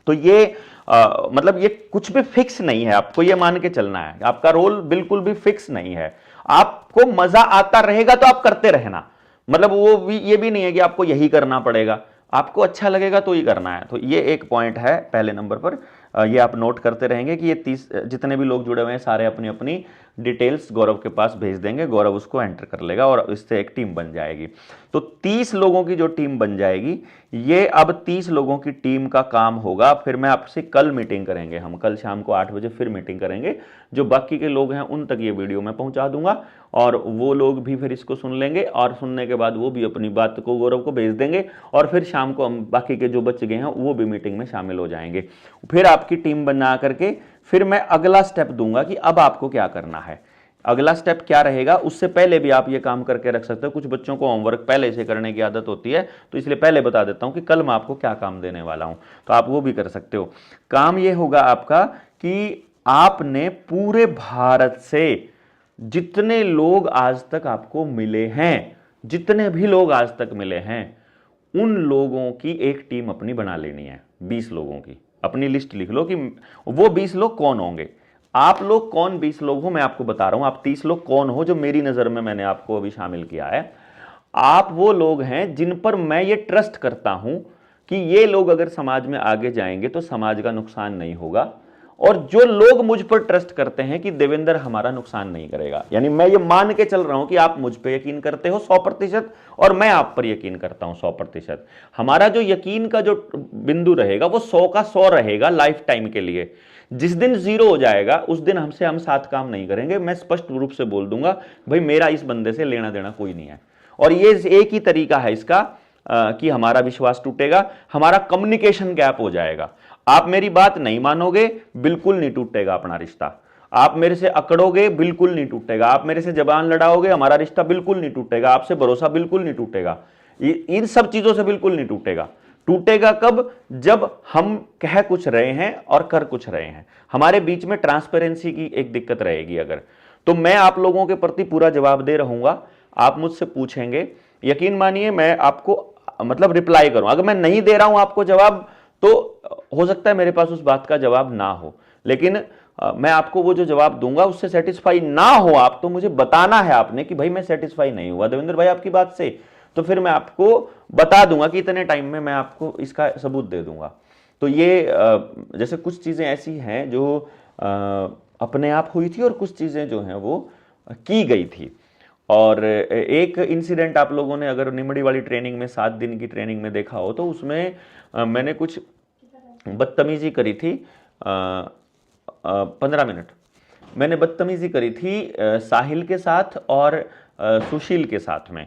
तो ये मतलब ये कुछ भी फिक्स नहीं है, आपको ये मान के चलना है, आपका रोल बिल्कुल भी फिक्स नहीं है। आपको मजा आता रहेगा तो आप करते रहना, मतलब वो भी ये भी नहीं है कि आपको यही करना पड़ेगा, आपको अच्छा लगेगा तो ही करना है। तो ये एक पॉइंट है पहले नंबर पर, ये आप नोट करते रहेंगे कि ये 30 जितने भी लोग जुड़े हुए हैं सारे अपनी अपनी डिटेल्स गौरव के पास भेज देंगे, गौरव उसको एंटर कर लेगा और इससे एक टीम बन जाएगी। तो 30 लोगों की जो टीम बन जाएगी, ये अब 30 लोगों की टीम का काम होगा। फिर मैं आपसे कल मीटिंग करेंगे, हम कल शाम को 8 बजे फिर मीटिंग करेंगे। जो बाकी के लोग हैं उन तक ये वीडियो मैं पहुंचा दूंगा, और वो लोग भी फिर इसको सुन लेंगे, और सुनने के बाद वो भी अपनी बात को गौरव को भेज देंगे, और फिर शाम को हम बाकी के जो बच गए हैं वो भी मीटिंग में शामिल हो जाएंगे। फिर आपकी टीम बना करके फिर मैं अगला स्टेप दूंगा कि अब आपको क्या करना है। अगला स्टेप क्या रहेगा, उससे पहले भी आप ये काम करके रख सकते हो। कुछ बच्चों को होमवर्क पहले से करने की आदत होती है, तो इसलिए पहले बता देता हूं कि कल मैं आपको क्या काम देने वाला हूं, तो आप वो भी कर सकते हो। काम ये होगा आपका कि आपने पूरे भारत से जितने लोग आज तक आपको मिले हैं, जितने भी लोग आज तक मिले हैं, उन लोगों की एक टीम अपनी बना लेनी है। 20 लोगों की अपनी लिस्ट लिख लो कि वो 20 लोग कौन होंगे। आप लोग कौन 20 लोग हो मैं आपको बता रहा हूं, आप 30 लोग कौन हो जो मेरी नजर में मैंने आपको अभी शामिल किया है। आप वो लोग हैं जिन पर मैं ये ट्रस्ट करता हूं कि ये लोग अगर समाज में आगे जाएंगे तो समाज का नुकसान नहीं होगा, और जो लोग मुझ पर ट्रस्ट करते हैं कि देवेंद्र हमारा नुकसान नहीं करेगा। यानी मैं ये मान के चल रहा हूं कि आप मुझ पर यकीन करते हो 100%, और मैं आप पर यकीन करता हूं 100%। हमारा जो यकीन का जो बिंदु रहेगा वो 100 का 100 रहेगा लाइफ टाइम के लिए। जिस दिन 0 हो जाएगा उस दिन हमसे हम साथ काम नहीं करेंगे। मैं स्पष्ट रूप से बोल दूंगा भाई मेरा इस बंदे से लेना देना कोई नहीं है, और ये एक ही तरीका है इसका कि हमारा विश्वास टूटेगा, हमारा कम्युनिकेशन गैप हो जाएगा। आप मेरी बात नहीं मानोगे, बिल्कुल नहीं टूटेगा अपना रिश्ता। आप मेरे से अकड़ोगे, बिल्कुल नहीं टूटेगा। आप मेरे से जबान लड़ाओगे, हमारा रिश्ता बिल्कुल नहीं टूटेगा। आपसे भरोसा बिल्कुल नहीं टूटेगा। इन सब चीजों से बिल्कुल नहीं टूटेगा। टूटेगा कब? जब हम कह कुछ रहे हैं और कर कुछ रहे हैं। हमारे बीच में ट्रांसपेरेंसी की एक दिक्कत रहेगी अगर, तो मैं आप लोगों के प्रति पूरा जवाब दे रहूंगा। आप मुझसे पूछेंगे, यकीन मानिए मैं आपको मतलब रिप्लाई करूं। अगर मैं नहीं दे रहा हूं आपको जवाब, तो हो सकता है मेरे पास उस बात का जवाब ना हो, लेकिन मैं आपको वो जो जवाब दूंगा उससे सेटिस्फाई ना हो आप, तो मुझे बताना है आपने कि भाई मैं सेटिस्फाई नहीं हुआ देवेंद्र भाई आपकी बात से, तो फिर मैं आपको बता दूंगा कि इतने टाइम में मैं आपको इसका सबूत दे दूंगा। तो ये जैसे कुछ चीजें ऐसी हैं जो अपने आप हुई थी, और कुछ चीजें जो हैं वो की गई थी। और एक इंसिडेंट आप लोगों ने अगर निमड़ी वाली ट्रेनिंग में 7 दिन की ट्रेनिंग में देखा हो, तो उसमें मैंने कुछ बदतमीजी करी थी। 15 मिनट मैंने बदतमीजी करी थी साहिल के साथ और सुशील के साथ में।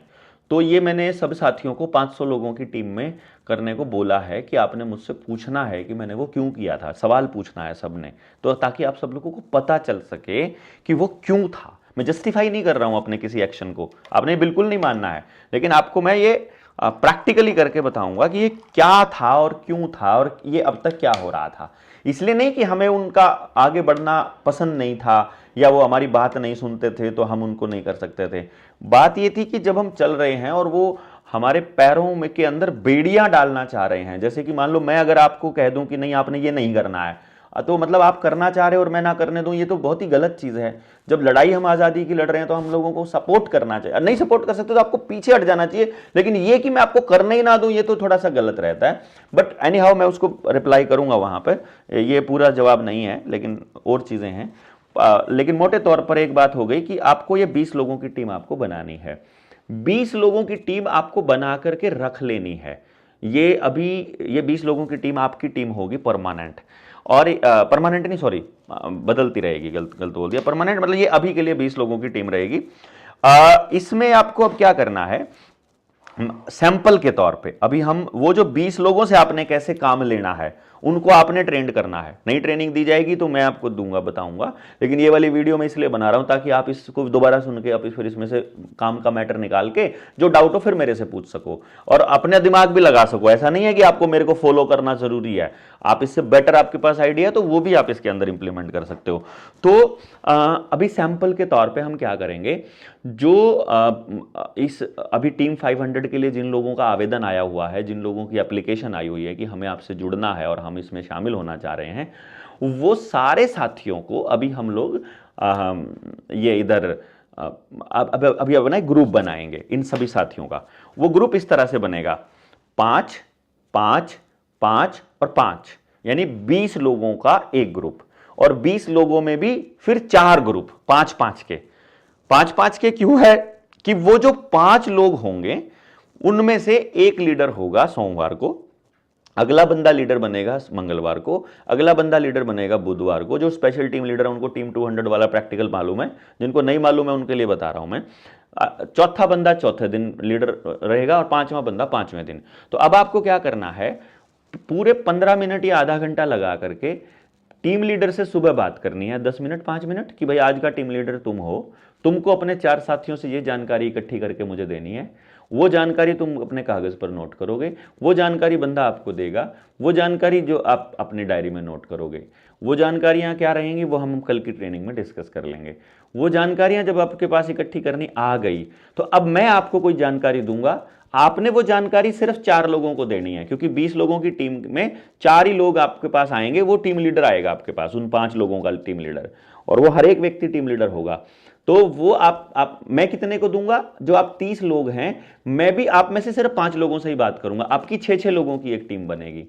तो ये मैंने सब साथियों को 500 लोगों की टीम में करने को बोला है कि आपने मुझसे पूछना है कि मैंने वो क्यों किया था, सवाल पूछना है सबने, तो ताकि आप सब लोगों को पता चल सके कि वो क्यों था। मैं जस्टिफाई नहीं कर रहा हूं अपने किसी एक्शन को, आपने बिल्कुल नहीं मानना है, लेकिन आपको मैं ये प्रैक्टिकली करके बताऊंगा कि ये क्या था और क्यों था और ये अब तक क्या हो रहा था। इसलिए नहीं कि हमें उनका आगे बढ़ना पसंद नहीं था या वो हमारी बात नहीं सुनते थे तो हम उनको नहीं कर सकते थे। बात ये थी कि जब हम चल रहे हैं और वो हमारे पैरों में के अंदर बेड़ियां डालना चाह रहे हैं, जैसे कि मान लो मैं अगर आपको कह दूं कि नहीं आपने ये नहीं करना है, तो मतलब आप करना चाह रहे हो और मैं ना करने दूं, ये तो बहुत ही गलत चीज है। जब लड़ाई हम आजादी की लड़ रहे हैं तो हम लोगों को सपोर्ट करना चाहिए, नहीं सपोर्ट कर सकते तो आपको पीछे हट जाना चाहिए, लेकिन ये कि मैं आपको करने ही ना दूं ये तो थोड़ा सा गलत रहता है। बट एनी हाउ मैं उसको रिप्लाई करूंगा वहां पर, ये पूरा जवाब नहीं है लेकिन और चीजें हैं। लेकिन मोटे तौर पर एक बात हो गई कि आपको ये 20 लोगों की टीम आपको बनानी है, 20 लोगों की टीम आपको बना करके रख लेनी है। ये 20 लोगों की टीम आपकी टीम होगी परमानेंट, और परमानेंट नहीं सॉरी बदलती रहेगी, गलत बोल दिया, परमानेंट मतलब ये अभी के लिए 20 लोगों की टीम रहेगी। इसमें आपको अब क्या करना है, सैंपल के तौर पे अभी हम वो जो 20 लोगों से आपने कैसे काम लेना है उनको आपने ट्रेंड करना है। नई ट्रेनिंग दी जाएगी तो मैं आपको दूंगा, बताऊंगा, लेकिन ये वाली वीडियो मैं इसलिए बना रहा हूं ताकि आप इसको दोबारा सुन के आप फिर इसमें से काम का मैटर निकाल के जो डाउट हो फिर मेरे से पूछ सको और अपने दिमाग भी लगा सको। ऐसा नहीं है कि आपको मेरे को फॉलो करना जरूरी है, आप इससे बेटर आपके पास आइडिया तो वो भी आप इसके अंदर इंप्लीमेंट कर सकते हो। तो अभी सैंपल के तौर पे हम क्या करेंगे, जो इस अभी टीम 500 के लिए जिन लोगों का आवेदन आया हुआ है, जिन लोगों की एप्लीकेशन आई हुई है कि हमें आपसे जुड़ना है और हम इसमें शामिल होना चाह रहे हैं, वो सारे साथियों को अभी हम लोग ये इधर अभी अब ना ग्रुप बनाएंगे इन सभी साथियों का। वो ग्रुप इस तरह से बनेगा 5 5 5 और 5, यानी 20 लोगों का एक ग्रुप, और 20 लोगों में भी फिर 4 ग्रुप 5-5 के। 5-5 के क्यों है कि वो जो 5 लोग होंगे उनमें से एक लीडर होगा सोमवार को, अगला बंदा लीडर बनेगा मंगलवार को, अगला बंदा लीडर बनेगा बुधवार को। जो स्पेशल टीम लीडर है उनको टीम 200 वाला प्रैक्टिकल मालूम है, जिनको नहीं मालूम है उनके लिए बता रहा हूं मैं। चौथा बंदा चौथे दिन लीडर रहेगा और 5वां बंदा 5वें दिन। तो अब आपको क्या करना है, पूरे 15 मिनट या आधा घंटा लगा करके टीम लीडर से सुबह बात करनी है, 10 मिनट 5 मिनट, कि भाई आज का टीम लीडर तुम हो, तुमको अपने 4 साथियों से ये जानकारी इकट्ठी करके मुझे देनी है। वो जानकारी तुम अपने कागज पर नोट करोगे, वो जानकारी बंदा आपको देगा, वो जानकारी जो आप अपनी डायरी में नोट करोगे। वो जानकारियां क्या रहेंगी वो हम कल की ट्रेनिंग में डिस्कस कर लेंगे। वो जानकारियां जब आपके पास इकट्ठी करनी आ गई तो अब मैं आपको कोई जानकारी दूंगा, आपने वो जानकारी सिर्फ 4 लोगों को देनी है, क्योंकि 20 लोगों की टीम में 4 ही लोग आपके पास आएंगे। वो टीम लीडर आएगा आपके पास, उन 5 लोगों का टीम लीडर, और वो हर एक व्यक्ति टीम लीडर होगा। तो वो आप मैं कितने को दूंगा, जो आप 30 लोग हैं, मैं भी आप में से सिर्फ 5 लोगों से ही बात करूंगा। आपकी 6-6 लोगों की एक टीम बनेगी,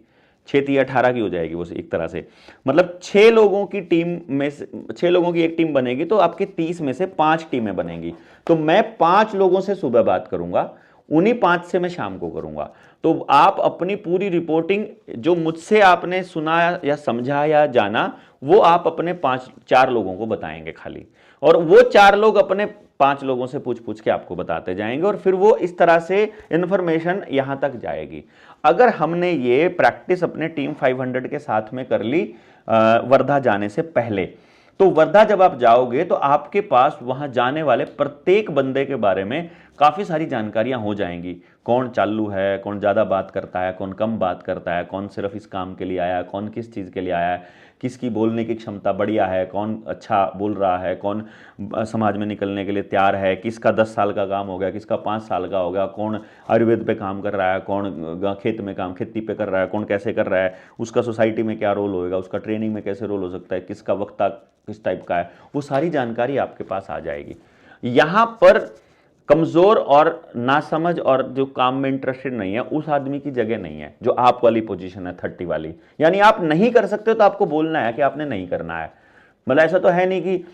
6 या 18 की हो जाएगी वो एक तरह से, मतलब 6 लोगों की टीम में से 6 लोगों की एक टीम बनेगी, तो आपके 30 में से 5 टीमें बनेंगी। तो मैं 5 लोगों से सुबह बात करूंगा, उन्हीं 5 से मैं शाम को करूंगा। तो आप अपनी पूरी रिपोर्टिंग जो मुझसे आपने सुना या समझा या जाना, वो आप अपने 4 लोगों को बताएंगे खाली, और वो 4 लोग अपने 5 लोगों से पूछ पूछ के आपको बताते जाएंगे, और फिर वो इस तरह से इंफॉर्मेशन यहां तक जाएगी। अगर हमने ये प्रैक्टिस अपने टीम 500 के साथ में कर ली वर्धा जाने से पहले, तो वर्धा जब आप जाओगे तो आपके पास वहां जाने वाले प्रत्येक बंदे के बारे में काफी सारी जानकारियां हो जाएंगी। कौन चालू है, कौन ज्यादा बात करता है, कौन कम बात करता है, कौन सिर्फ इस काम के लिए आया है, कौन किस चीज के लिए आया है, किसकी बोलने की क्षमता बढ़िया है, कौन अच्छा बोल रहा है, कौन समाज में निकलने के लिए तैयार है, किसका 10 साल का काम हो गया, किसका 5 साल का हो गया, कौन आयुर्वेद पे काम कर रहा है, कौन खेत में काम खेती पे कर रहा है, कौन कैसे कर रहा है, उसका सोसाइटी में क्या रोल होएगा, उसका ट्रेनिंग में कैसे रोल हो सकता है, किसका वक्ता किस टाइप का है, वो सारी जानकारी आपके पास आ जाएगी। यहां पर कमजोर और नासमझ और जो काम में इंटरेस्टेड नहीं है उस आदमी की जगह नहीं है, जो आप वाली पोजीशन है 30 वाली। यानी आप नहीं कर सकते तो आपको बोलना है कि आपने नहीं करना है। मतलब ऐसा तो है नहीं कि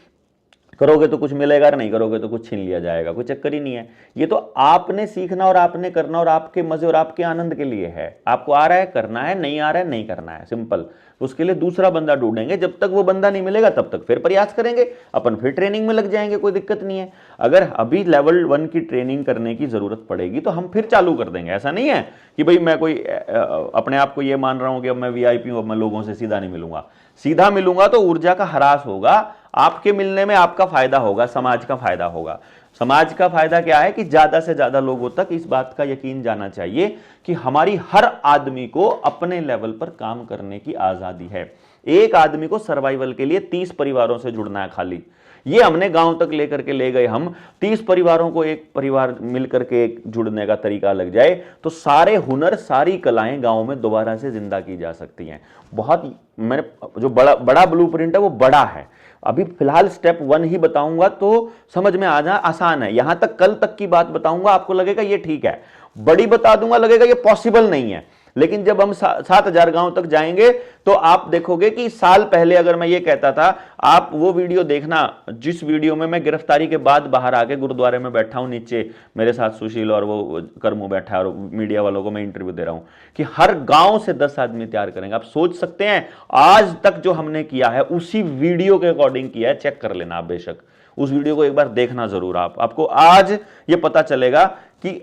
करोगे तो कुछ मिलेगा और नहीं करोगे तो कुछ छीन लिया जाएगा, कोई चक्कर ही नहीं है। ये तो आपने सीखना और आपने करना, और आपके मजे और आपके आनंद के लिए है। आपको आ रहा है करना है, नहीं आ रहा है नहीं करना है, सिंपल। उसके लिए दूसरा बंदा ढूंढेंगे, जब तक वो बंदा नहीं मिलेगा तब तक फिर प्रयास करेंगे, अपन फिर ट्रेनिंग में लग जाएंगे, कोई दिक्कत नहीं है। अगर अभी लेवल 1 की ट्रेनिंग करने की जरूरत पड़ेगी तो हम फिर चालू कर देंगे। ऐसा नहीं है कि भाई मैं कोई अपने आप को ये मान रहा हूं कि अब मैं वीआईपी हूं, अब मैं लोगों से सीधा नहीं मिलूंगा। सीधा मिलूंगा तो ऊर्जा का ह्रास होगा, आपके मिलने में आपका फायदा होगा, समाज का फायदा होगा। समाज का फायदा क्या है कि ज्यादा से ज्यादा लोगों तक इस बात का यकीन जाना चाहिए कि हमारी हर आदमी को अपने लेवल पर काम करने की आजादी है। एक आदमी को सर्वाइवल के लिए 30 परिवारों से जुड़ना है खाली, ये हमने गांव तक लेकर के ले गए। हम 30 परिवारों को एक परिवार मिलकर के एक जुड़ने का तरीका लग जाए तो सारे हुनर, सारी कलाएं गांव में दोबारा से जिंदा की जा सकती हैं। बहुत मैंने जो बड़ा ब्लूप्रिंट है वो बड़ा है, अभी फिलहाल स्टेप 1 ही बताऊंगा तो समझ में आ जा, आसान है। यहां तक कल तक की बात बताऊंगा, आपको लगेगा ये ठीक है, बड़ी बता दूंगा लगेगा ये पॉसिबल नहीं है। लेकिन जब हम 7,000 गांव तक जाएंगे तो आप देखोगे कि साल पहले अगर मैं ये कहता था, आप वो वीडियो देखना जिस वीडियो में मैं गिरफ्तारी के बाद बाहर आके गुरुद्वारे में बैठा हूं, नीचे मेरे साथ सुशील और वो करमू बैठा है और मीडिया वालों को मैं इंटरव्यू दे रहा हूं कि हर गांव से 10 आदमी तैयार करेंगे। आप सोच सकते हैं आज तक जो हमने किया है उसी वीडियो के अकॉर्डिंग किया है। चेक कर लेना आप, बेशक उस वीडियो को एक बार देखना जरूर। आपको आज ये पता चलेगा कि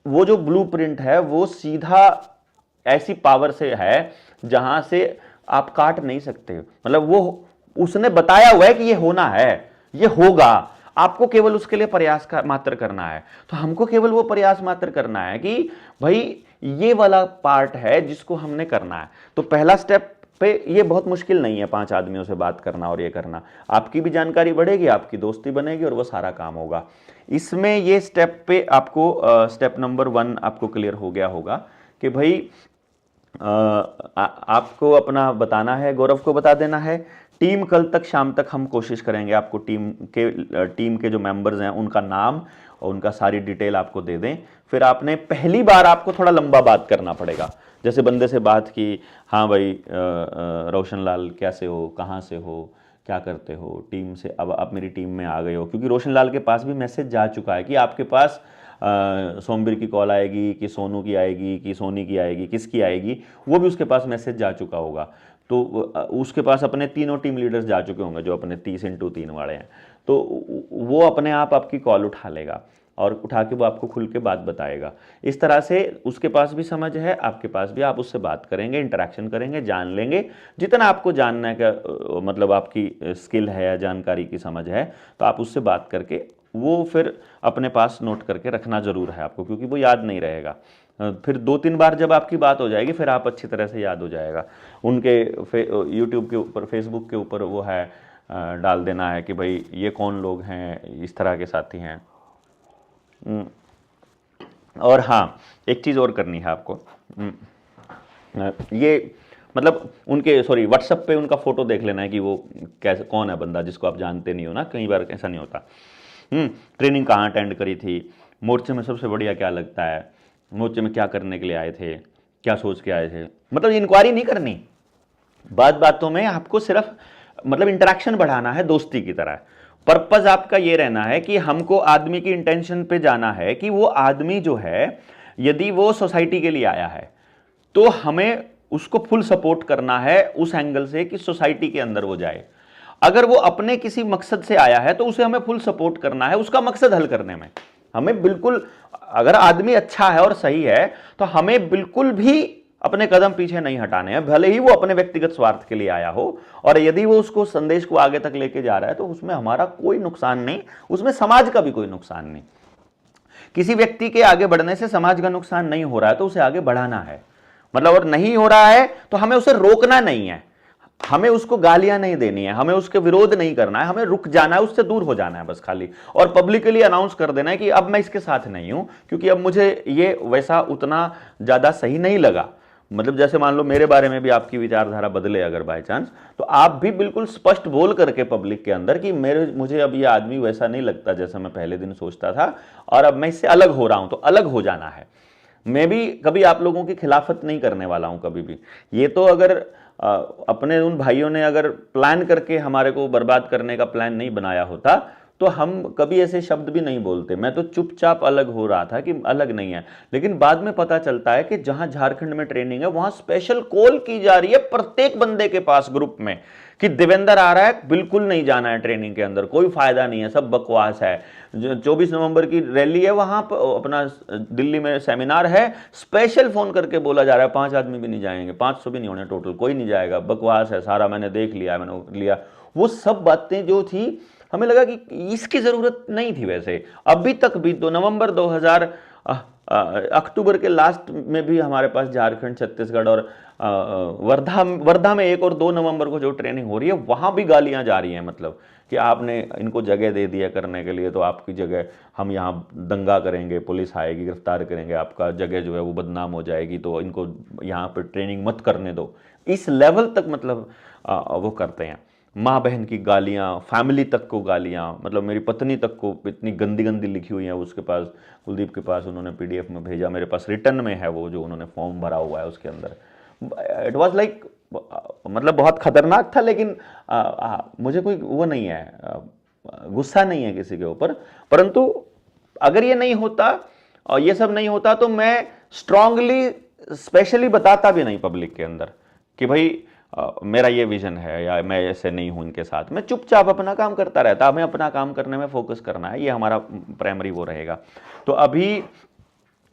वो जो ब्लूप्रिंट है वो सीधा ऐसी पावर से है जहां से आप काट नहीं सकते। मतलब वो उसने बताया हुआ है कि ये होना है, ये होगा, आपको केवल उसके लिए प्रयास मात्र करना है। तो हमको केवल वो प्रयास मात्र करना है कि भाई ये वाला पार्ट है जिसको हमने करना है। तो पहला स्टेप पे ये बहुत मुश्किल नहीं है, 5 आदमियों से बात करना और ये करना, आपकी भी जानकारी बढ़ेगी, आपकी दोस्ती बनेगी और वो सारा काम होगा। इसमें ये स्टेप पे आपको स्टेप नंबर 1 आपको क्लियर हो गया होगा कि भाई आपको अपना बताना है, गौरव को बता देना है। टीम कल तक शाम तक हम कोशिश करेंगे आपको टीम के जो मेंबर्स हैं उनका नाम और उनका सारी डिटेल आपको दे दें। फिर आपने पहली बार आपको थोड़ा लंबा बात करना पड़ेगा, जैसे बंदे से बात की, हाँ भाई रोशन लाल कैसे हो, कहाँ से हो, क्या करते हो, टीम से अब आप मेरी टीम में आ गए हो। क्योंकि रोशन लाल के पास भी मैसेज जा चुका है कि आपके पास सोमवीर की कॉल आएगी कि सोनू की आएगी कि सोनी की आएगी, किसकी आएगी, वो भी उसके पास मैसेज जा चुका होगा। तो उसके पास अपने तीनों टीम लीडर्स जा चुके होंगे जो अपने 30x3 वाले हैं। तो वो अपने आप आपकी कॉल उठा लेगा और उठा के वो आपको खुल के बात बताएगा। इस तरह से उसके पास भी समझ है, आपके पास भी, आप उससे बात करेंगे, इंटरेक्शन करेंगे, जान लेंगे जितना आपको जानना है का मतलब आपकी स्किल है या जानकारी की समझ है, तो आप उससे बात करके वो फिर अपने पास नोट करके रखना जरूर है आपको, क्योंकि वो याद नहीं रहेगा। फिर 2-3 बार जब आपकी बात हो जाएगी फिर आप अच्छी तरह से याद हो जाएगा। उनके यूट्यूब के ऊपर, फेसबुक के ऊपर वो है डाल देना है कि भाई ये कौन लोग हैं, इस तरह के साथी हैं। और हाँ, एक चीज़ और करनी है आपको, ये मतलब उनके व्हाट्सएप पे उनका फोटो देख लेना है कि वो कैसे, कौन है बंदा जिसको आप जानते नहीं हो ना, कई बार ऐसा नहीं होता। ट्रेनिंग कहाँ अटेंड करी थी, मोर्चे में सबसे बढ़िया क्या लगता है, मोर्चे में क्या करने के लिए आए थे, क्या सोच के आए थे। मतलब इंक्वायरी नहीं करनी, बातों में आपको सिर्फ मतलब इंटरेक्शन बढ़ाना है दोस्ती की तरह। पर्पज आपका ये रहना है कि हमको आदमी की इंटेंशन पे जाना है कि वो आदमी जो है यदि वो सोसाइटी के लिए आया है तो हमें उसको फुल सपोर्ट करना है उस एंगल से कि सोसाइटी के अंदर वो जाए। अगर वो अपने किसी मकसद से आया है तो उसे हमें फुल सपोर्ट करना है उसका मकसद हल करने में। हमें बिल्कुल, अगर आदमी अच्छा है और सही है तो हमें बिल्कुल भी अपने कदम पीछे नहीं हटाने हैं, भले ही वो अपने व्यक्तिगत स्वार्थ के लिए आया हो। और यदि वो उसको संदेश को आगे तक लेके जा रहा है तो उसमें हमारा कोई नुकसान नहीं, उसमें समाज का भी कोई नुकसान नहीं। किसी व्यक्ति के आगे बढ़ने से समाज का नुकसान नहीं हो रहा है तो उसे आगे बढ़ाना है, मतलब और नहीं हो रहा है तो हमें उसे रोकना नहीं है, हमें उसको गालियां नहीं देनी है, हमें उसके विरोध नहीं करना है, हमें रुक जाना है, उससे दूर हो जाना है बस खाली। और पब्लिकली अनाउंस कर देना है कि अब मैं इसके साथ नहीं हूं, क्योंकि अब मुझे ये वैसा उतना ज्यादा सही नहीं लगा। मतलब जैसे मान लो मेरे बारे में भी आपकी विचारधारा बदले अगर बाय चांस, तो आप भी बिल्कुल स्पष्ट बोल करके पब्लिक के अंदर कि मुझे अब ये आदमी वैसा नहीं लगता जैसा मैं पहले दिन सोचता था और अब मैं इससे अलग हो रहा हूं, तो अलग हो जाना है। मैं भी कभी आप लोगों की खिलाफत नहीं करने वाला हूं कभी भी। ये तो अगर अपने उन भाइयों ने अगर प्लान करके हमारे को बर्बाद करने का प्लान नहीं बनाया होता तो हम कभी ऐसे शब्द भी नहीं बोलते। मैं तो चुपचाप अलग हो रहा था कि अलग नहीं है, लेकिन बाद में पता चलता है कि जहां झारखंड में ट्रेनिंग है वहां स्पेशल कॉल की जा रही है प्रत्येक बंदे के पास ग्रुप में कि देवेंद्र आ रहा है, बिल्कुल नहीं जाना है ट्रेनिंग के अंदर, कोई फायदा नहीं है, सब बकवास है। 24 नवंबर की रैली है, वहां पर अपना दिल्ली में सेमिनार है, स्पेशल फोन करके बोला जा रहा है 5 आदमी भी नहीं जाएंगे, 500 भी नहीं होने टोटल, कोई नहीं जाएगा, बकवास है सारा, मैंने देख लिया, मैंने लिया। वो सब बातें जो थी हमें लगा कि इसकी जरूरत नहीं थी। वैसे अभी तक भी तो नवंबर 2000 अक्टूबर के लास्ट में भी हमारे पास झारखंड, छत्तीसगढ़ और वर्धा में 1 और 2 नवंबर को जो ट्रेनिंग हो रही है वहां भी गालियां जा रही हैं, मतलब कि आपने इनको जगह दे दिया करने के लिए, तो आपकी जगह हम यहाँ दंगा करेंगे, पुलिस आएगी, गिरफ्तार करेंगे, आपका जगह जो है वो बदनाम हो जाएगी, तो इनको यहाँ पर ट्रेनिंग मत करने दो। इस लेवल तक मतलब वो करते हैं। माँ बहन की गालियाँ, फैमिली तक को गालियाँ, मतलब मेरी पत्नी तक को इतनी गंदी गंदी लिखी हुई है उसके पास, कुलदीप के पास उन्होंने PDF में भेजा, मेरे पास रिटर्न में है वो जो उन्होंने फॉर्म भरा हुआ है उसके अंदर। इट वॉज लाइक मतलब बहुत खतरनाक था। लेकिन मुझे कोई वो नहीं है, गुस्सा नहीं है किसी के ऊपर, परंतु अगर ये नहीं होता और ये सब नहीं होता तो मैं स्ट्रांगली स्पेशली बताता भी नहीं पब्लिक के अंदर कि भाई मेरा ये विजन है या मैं ऐसे नहीं हूं इनके साथ। मैं चुपचाप अपना काम करता रहता, हमें अपना काम करने में फोकस करना है, ये हमारा प्राइमरी वो रहेगा। तो अभी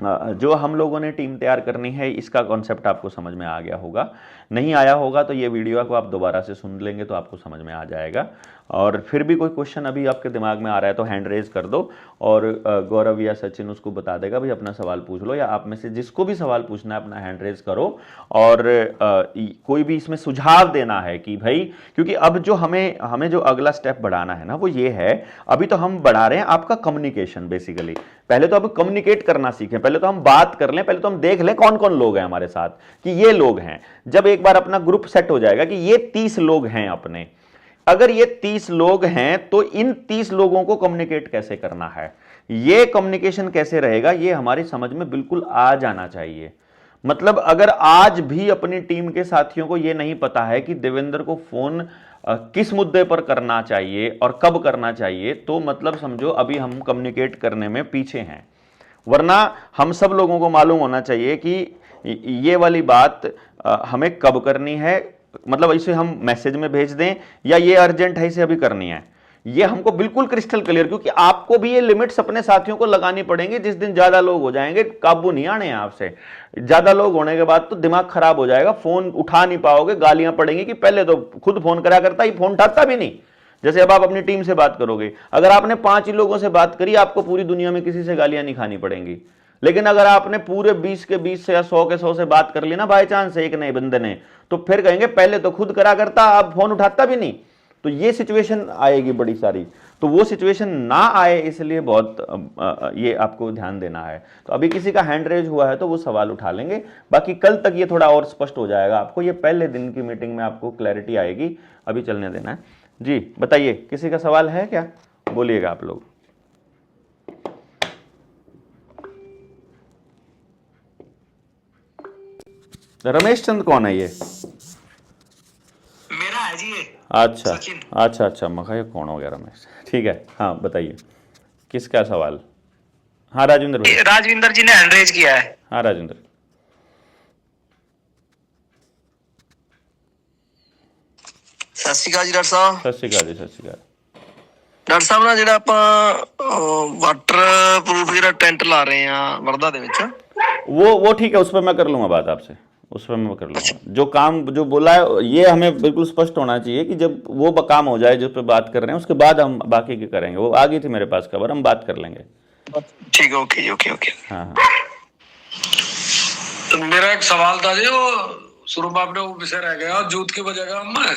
जो हम लोगों ने टीम तैयार करनी है इसका कॉन्सेप्ट आपको समझ में आ गया होगा। नहीं आया होगा तो ये वीडियो को आप दोबारा से सुन लेंगे तो आपको समझ में आ जाएगा। और फिर भी कोई क्वेश्चन अभी आपके दिमाग में आ रहा है तो हैंड रेज कर दो, और गौरव या सचिन उसको बता देगा भाई अपना सवाल पूछ लो, या आप में से जिसको भी सवाल पूछना है अपना हैंड रेज करो। और कोई भी इसमें सुझाव देना है कि भाई, क्योंकि अब जो हमें जो अगला स्टेप बढ़ाना है ना वो ये है, अभी तो हम बढ़ा रहे हैं आपका कम्युनिकेशन बेसिकली। पहले तो अब कम्युनिकेट करना सीखें, पहले तो हम बात कर लें, पहले तो हम देख लें कौन कौन लोग हैं हमारे साथ, कि ये लोग हैं। जब एक बार अपना ग्रुप सेट हो जाएगा कि ये 30 लोग हैं अपने, अगर ये 30 लोग हैं तो इन 30 लोगों को कम्युनिकेट कैसे करना है, ये कम्युनिकेशन कैसे रहेगा, ये हमारी समझ में बिल्कुल आ जाना चाहिए। मतलब अगर आज भी अपनी टीम के साथियों को ये नहीं पता है कि देवेंद्र को फोन किस मुद्दे पर करना चाहिए और कब करना चाहिए, तो मतलब समझो अभी हम कम्युनिकेट करने में पीछे हैं। वरना हम सब लोगों को मालूम होना चाहिए कि ये वाली बात हमें कब करनी है, मतलब इसे हम मैसेज में भेज दें या ये अर्जेंट है इसे अभी करनी है, ये हमको बिल्कुल क्रिस्टल क्लियर, क्योंकि आपको भी ये लिमिट्स अपने साथियों को लगानी पड़ेंगी। जिस दिन ज्यादा लोग हो जाएंगे काबू नहीं आने आपसे, ज्यादा लोग होने के बाद तो दिमाग खराब हो जाएगा, फोन उठा नहीं पाओगे, गालियां पड़ेंगी कि पहले तो खुद फोन करा करता, ही फोन उठाता भी नहीं। जैसे अब आप अपनी टीम से बात करोगे, अगर आपने 5 ही लोगों से बात करी, आपको पूरी दुनिया में किसी से गालियां नहीं खानी पड़ेंगी। लेकिन अगर आपने पूरे 20 के 20 से या 100 के 100 से बात कर ली ना बाई चांस एक नए बंदे ने, तो फिर कहेंगे पहले तो खुद करा करता, अब फोन उठाता भी नहीं। तो ये सिचुएशन आएगी बड़ी सारी, तो वो सिचुएशन ना आए इसलिए बहुत ये आपको ध्यान देना है। तो अभी किसी का हैंड रेज हुआ है तो वो सवाल उठा लेंगे, बाकी कल तक ये थोड़ा और स्पष्ट हो जाएगा आपको, ये पहले दिन की मीटिंग में आपको क्लैरिटी आएगी, अभी चलने देना है। जी बताइए, किसी का सवाल है क्या, बोलिएगा आप लोग। रमेश चंद कौन है ये? मेरा है जी ये। अच्छा अच्छा अच्छा, मखा ये कौन हो गया रमेश, ठीक है। हाँ बताइए किसका सवाल। हाँ राजेंद्र भाई। राजविंदर जी ने हैंड रेज किया है। हाँ राजेंद्र। सत श्री अकाल जी डॉक्टर साहब। सत श्री अकाल जी, सत श्री अकाल। ਡਾਕਟਰ ਸਾਹਿਬ ਨਾਲ ਜਿਹੜਾ ਆਪਾਂ ਵਾਟਰ ਪ੍ਰੂਫ ਜਿਹੜਾ ਟੈਂਟ ਲਾ ਰਹੇ ਆ ਵਰਦਾ ਦੇ ਵਿੱਚ, वो ठीक है, उस पर मैं कर लूंगा बात आपसे, उस पर मैं कर लूंगा। जो काम जो बोला है ये हमें बिल्कुल स्पष्ट होना चाहिए कि जब वो काम हो जाए जिस पर बात कर रहे हैं उसके बाद हम बाकी की करेंगे। वो आ गई थी मेरे पास खबर, हम बात कर लेंगे। ठीक है, ओके ओके ओके। हाँ हाँ। तो मेरा एक सवाल था जी, वो शुरू में आपने वो विषय रह गया जूत की वजह का। मैं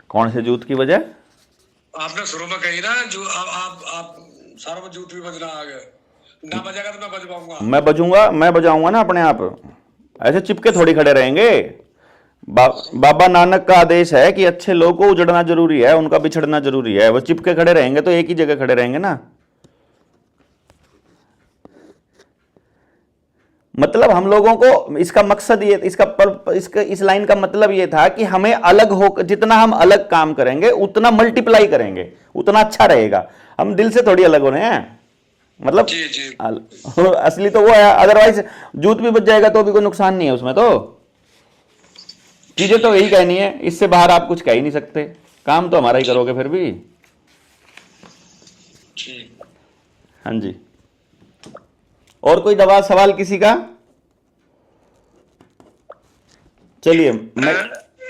कौन से जूत की वजह? आपने शुरू में कही ना जो आप सारा में जूत भी बजना आ गए, ना बजेगा तो मैं बज पाऊंगा। मैं बजूंगा, मैं बजाऊंगा ना अपने आप, ऐसे चिपके थोड़ी खड़े रहेंगे। बाबा नानक का आदेश है कि अच्छे लोगों को उजड़ना जरूरी है, उनका बिछड़ना जरूरी है। वो चिपके खड़े रहेंगे तो एक ही जगह खड़े रहेंगे ना। मतलब हम लोगों को इसका मकसद ये, इस लाइन का मतलब ये था कि हमें अलग हो, जितना हम अलग काम करेंगे उतना मल्टीप्लाई करेंगे, उतना अच्छा रहेगा। हम दिल से थोड़ी अलग हो रहे हैं, मतलब जी जी। असली तो वो है, अदरवाइज जूत भी बच जाएगा तो भी कोई नुकसान नहीं है उसमें। तो चीजें तो यही कहनी है, इससे बाहर आप कुछ कह ही नहीं सकते, काम तो हमारा ही करोगे फिर भी। हाँ जी, और कोई दवा सवाल किसी का? चलिए मैं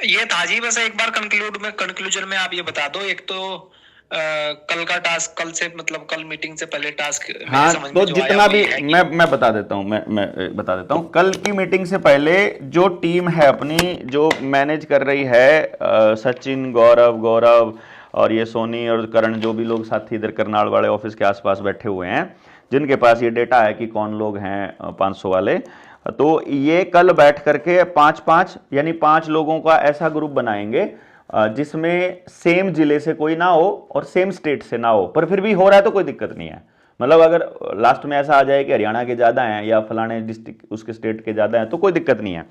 ये था जी, बस एक बार कंक्लूजन में आप ये बता दो। एक तो कल का टास्क, कल से मतलब कल मीटिंग से पहले टास्क हाँ, तो जितना भी मैं बता देता हूँ, मैं बता देता हूँ। कल की मीटिंग से पहले जो टीम है अपनी, जो मैनेज कर रही है, सचिन, गौरव और ये सोनी और करण, जो भी लोग साथी इधर करनाल वाले ऑफिस के आसपास बैठे हुए हैं, जिनके पास ये डेटा है कि कौन लोग हैं 500 वाले, तो ये कल बैठ करके 5-5 यानी 5 लोगों का ऐसा ग्रुप बनाएंगे जिसमें सेम जिले से कोई ना हो और सेम स्टेट से ना हो, पर फिर भी हो रहा है तो कोई दिक्कत नहीं है। मतलब अगर लास्ट में ऐसा आ जाए कि हरियाणा के ज़्यादा हैं या फलाने डिस्ट्रिक्ट उसके स्टेट के ज़्यादा हैं तो कोई दिक्कत नहीं है।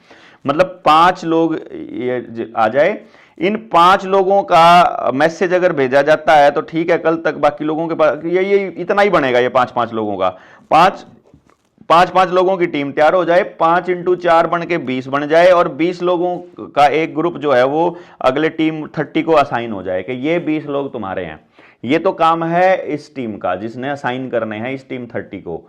मतलब 5 लोग ये आ जाए। इन 5 लोगों का मैसेज अगर भेजा जाता है तो ठीक है, कल तक बाकी लोगों के पास ये इतना ही बनेगा, ये 5-5 लोगों का, 5 लोगों की टीम तैयार हो जाए, 5 × 4 बन के 20 बन जाए, और 20 लोगों का एक ग्रुप जो है वो अगले टीम 30 को असाइन हो जाए कि ये 20 लोग तुम्हारे हैं। ये तो काम है इस टीम का जिसने असाइन करने हैं इस टीम 30 को।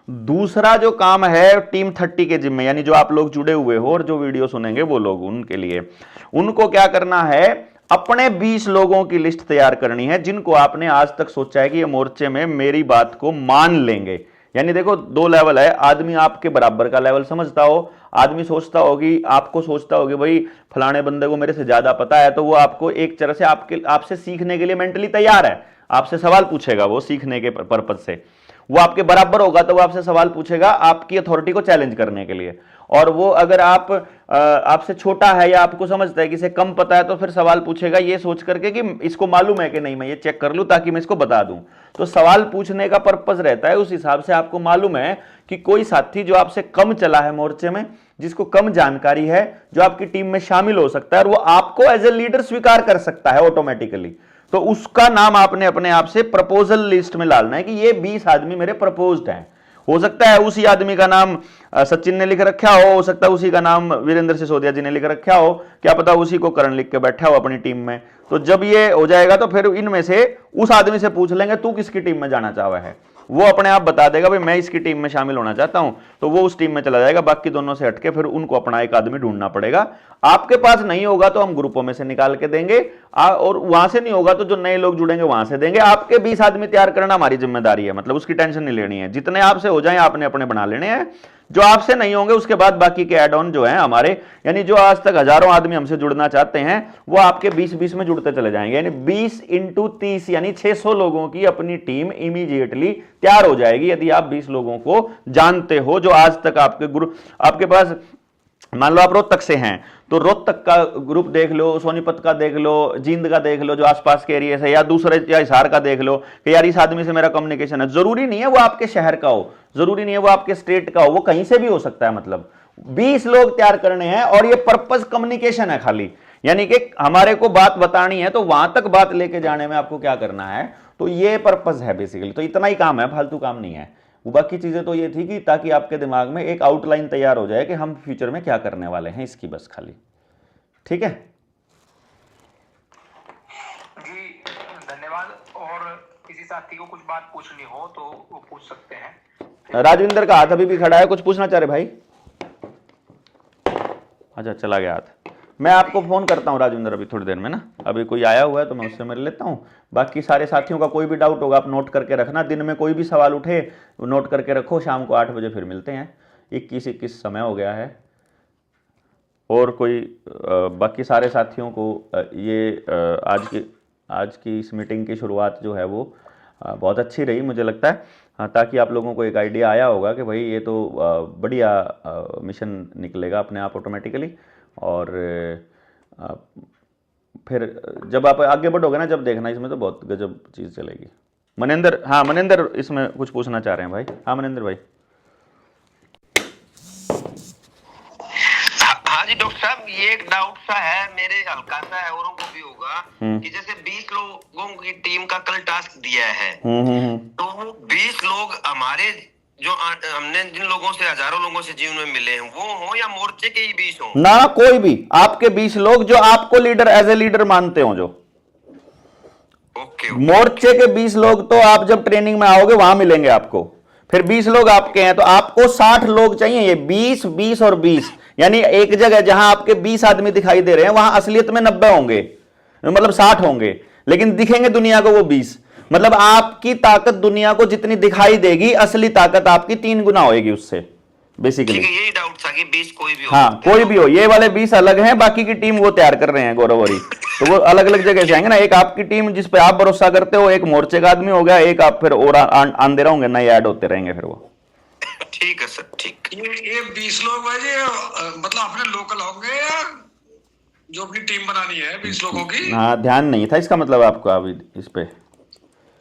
दूसरा जो काम है टीम 30 के जिम्मे, यानी जो आप लोग जुड़े हुए हो और जो वीडियो सुनेंगे वो लोग, उनके लिए उनको क्या करना है, अपने 20 लोगों की लिस्ट तैयार करनी है जिनको आपने आज तक सोचा है कि ये मोर्चे में मेरी बात को मान लेंगे। यानी देखो 2 लेवल है, आदमी आपके बराबर का लेवल समझता हो, आदमी सोचता होगी, आपको सोचता होगी भाई फलाने बंदे को मेरे से ज्यादा पता है, तो वो आपको एक तरह से आपसे सीखने के लिए मेंटली तैयार है, आपसे सवाल पूछेगा, वो सीखने के पर्पज से वो आपके बराबर होगा तो वो आपसे सवाल पूछेगा आपकी अथॉरिटी को चैलेंज करने के लिए। और वो अगर आपसे छोटा है या आपको समझता है कि इसे कम पता है तो फिर सवाल पूछेगा ये सोच करके कि इसको मालूम है कि नहीं, मैं ये चेक कर लूं ताकि मैं इसको बता दूं। तो सवाल पूछने का पर्पस रहता है, उस हिसाब से आपको मालूम है कि कोई साथी जो आपसे कम चला है मोर्चे में, जिसको कम जानकारी है, जो आपकी टीम में शामिल हो सकता है और वो आपको एज ए लीडर स्वीकार कर सकता है ऑटोमेटिकली, तो उसका नाम आपने अपने आप से प्रपोजल लिस्ट में डालना है कि ये 20 आदमी मेरे प्रपोज्ड हैं। हो सकता है उसी आदमी का नाम सचिन ने लिख रखा हो सकता है उसी का नाम वीरेंद्र सिसोदिया जी ने लिख रखा हो, क्या पता उसी को करण लिख के बैठा हो अपनी टीम में। तो जब ये हो जाएगा तो फिर इनमें से उस आदमी से पूछ लेंगे तू किसकी टीम में जाना चाहता है, वो अपने आप बता देगा भाई मैं इसकी टीम में शामिल होना चाहता हूं, तो वो उस टीम में चला जाएगा। बाकी दोनों से हटके फिर उनको अपना एक आदमी ढूंढना पड़ेगा। आपके पास नहीं होगा तो हम ग्रुपों में से निकाल के देंगे, और वहां से नहीं होगा तो जो नए लोग जुड़ेंगे वहां से देंगे। आपके 20 आदमी तैयार करना हमारी जिम्मेदारी है, मतलब उसकी टेंशन नहीं लेनी है। जितने आपसे हो जाए आपने अपने बना लेने हैं, जो आपसे नहीं होंगे उसके बाद बाकी के एड ऑन जो हैं हमारे, यानी जो आज तक हजारों आदमी हमसे जुड़ना चाहते हैं वो आपके 20-20 में जुड़ते चले जाएंगे। यानी 20 × 30 यानी 600 लोगों की अपनी टीम इमीडिएटली तैयार हो जाएगी यदि आप 20 लोगों को जानते हो जो आज तक आपके पास, मान लो आप रोहतक से हैं तो रोहतक का ग्रुप देख लो, सोनीपत का देख लो, जींद का देख लो जो आसपास के एरिया से, या दूसरे या हिसार का देख लो कि यार इस आदमी से मेरा कम्युनिकेशन है। जरूरी नहीं है वो आपके शहर का हो, जरूरी नहीं है वो आपके स्टेट का हो, वो कहीं से भी हो सकता है। मतलब 20 लोग तैयार करने हैं और ये पर्पस कम्युनिकेशन है खाली, यानी कि हमारे को बात बतानी है तो वहां तक बात लेके जाने में आपको क्या करना है, तो ये पर्पस है बेसिकली। तो इतना ही काम है, फालतू काम नहीं है। वो बाकी चीजें तो ये थी कि ताकि आपके दिमाग में एक आउटलाइन तैयार हो जाए कि हम फ्यूचर में क्या करने वाले हैं, इसकी बस खाली। ठीक है जी, धन्यवाद। और किसी साथी को कुछ बात पूछनी हो तो वो पूछ सकते हैं। राजविंदर का हाथ अभी भी खड़ा है, कुछ पूछना चाह रहे भाई? अच्छा चला गया हाथ। मैं आपको फोन करता हूँ राजविंदर अभी थोड़ी देर में ना, अभी कोई आया हुआ है तो मैं उससे मिल लेता हूँ। बाकी सारे साथियों का कोई भी डाउट होगा आप नोट करके रखना, दिन में कोई भी सवाल उठे नोट करके रखो। शाम को 8 बजे फिर मिलते हैं, 21 समय हो गया है। और कोई बाकी सारे साथियों को ये आज की इस मीटिंग की शुरुआत जो है वो बहुत अच्छी रही मुझे लगता है, ताकि आप लोगों को एक आइडिया आया होगा कि भाई ये तो बढ़िया मिशन निकलेगा अपने आप ऑटोमेटिकली। और फिर जब आप आगे बढ़ोगे ना, जब देखना इसमें तो बहुत गजब चीज़ चलेगी। मनेंद्र, हाँ मनेंद्र इसमें कुछ पूछना चाह रहे हैं भाई। हाँ मनेंद्र भाई। हाँ जी डॉक्टर साहब, ये एक डाउट सा है मेरे, हल्का सा है, औरों को भी होगा कि जैसे 20 लोगों की टीम का कल टास्क दिया है, तो 20 लोग हमारे जो हमने जिन लोगों से, हजारों लोगों से जीवन में मिले हैं वो हो या मोर्चे के ही 20 हो? ना, कोई भी आपके 20 लोग जो आपको लीडर एज ए लीडर मानते हो, जो मोर्चे के 20 लोग तो आप जब ट्रेनिंग में आओगे वहां मिलेंगे आपको। फिर 20 लोग आपके हैं तो आपको 60 लोग चाहिए, ये 20, 20 और 20, यानी एक जगह जहां आपके 20 आदमी दिखाई दे रहे हैं वहां असलियत में 90 होंगे, मतलब 60 होंगे, लेकिन दिखेंगे दुनिया को वो 20। मतलब आपकी ताकत दुनिया को जितनी दिखाई देगी, असली ताकत आपकी 3 गुना होगी उससे बेसिकली। यही डाउट था कि 20 कोई भी हो। हाँ कोई भी हो, ये वाले 20 अलग हैं, बाकी की टीम वो तैयार कर रहे हैं गौरव और तो वो अलग अलग जगह से आएंगे ना। एक आपकी टीम जिस पे आप भरोसा करते हो, एक मोर्चे का आदमी हो गया, एक आप फिर और आंदे रहोगे, नए ऐड होते रहेंगे फिर वो। ठीक है सर, ठीक। ये 20 लोग भाई मतलब अपने लोकल होंगे या जो अपनी टीम बनानी है 20 लोगों की? हाँ ध्यान नहीं था इसका मतलब आपको अभी इस पे।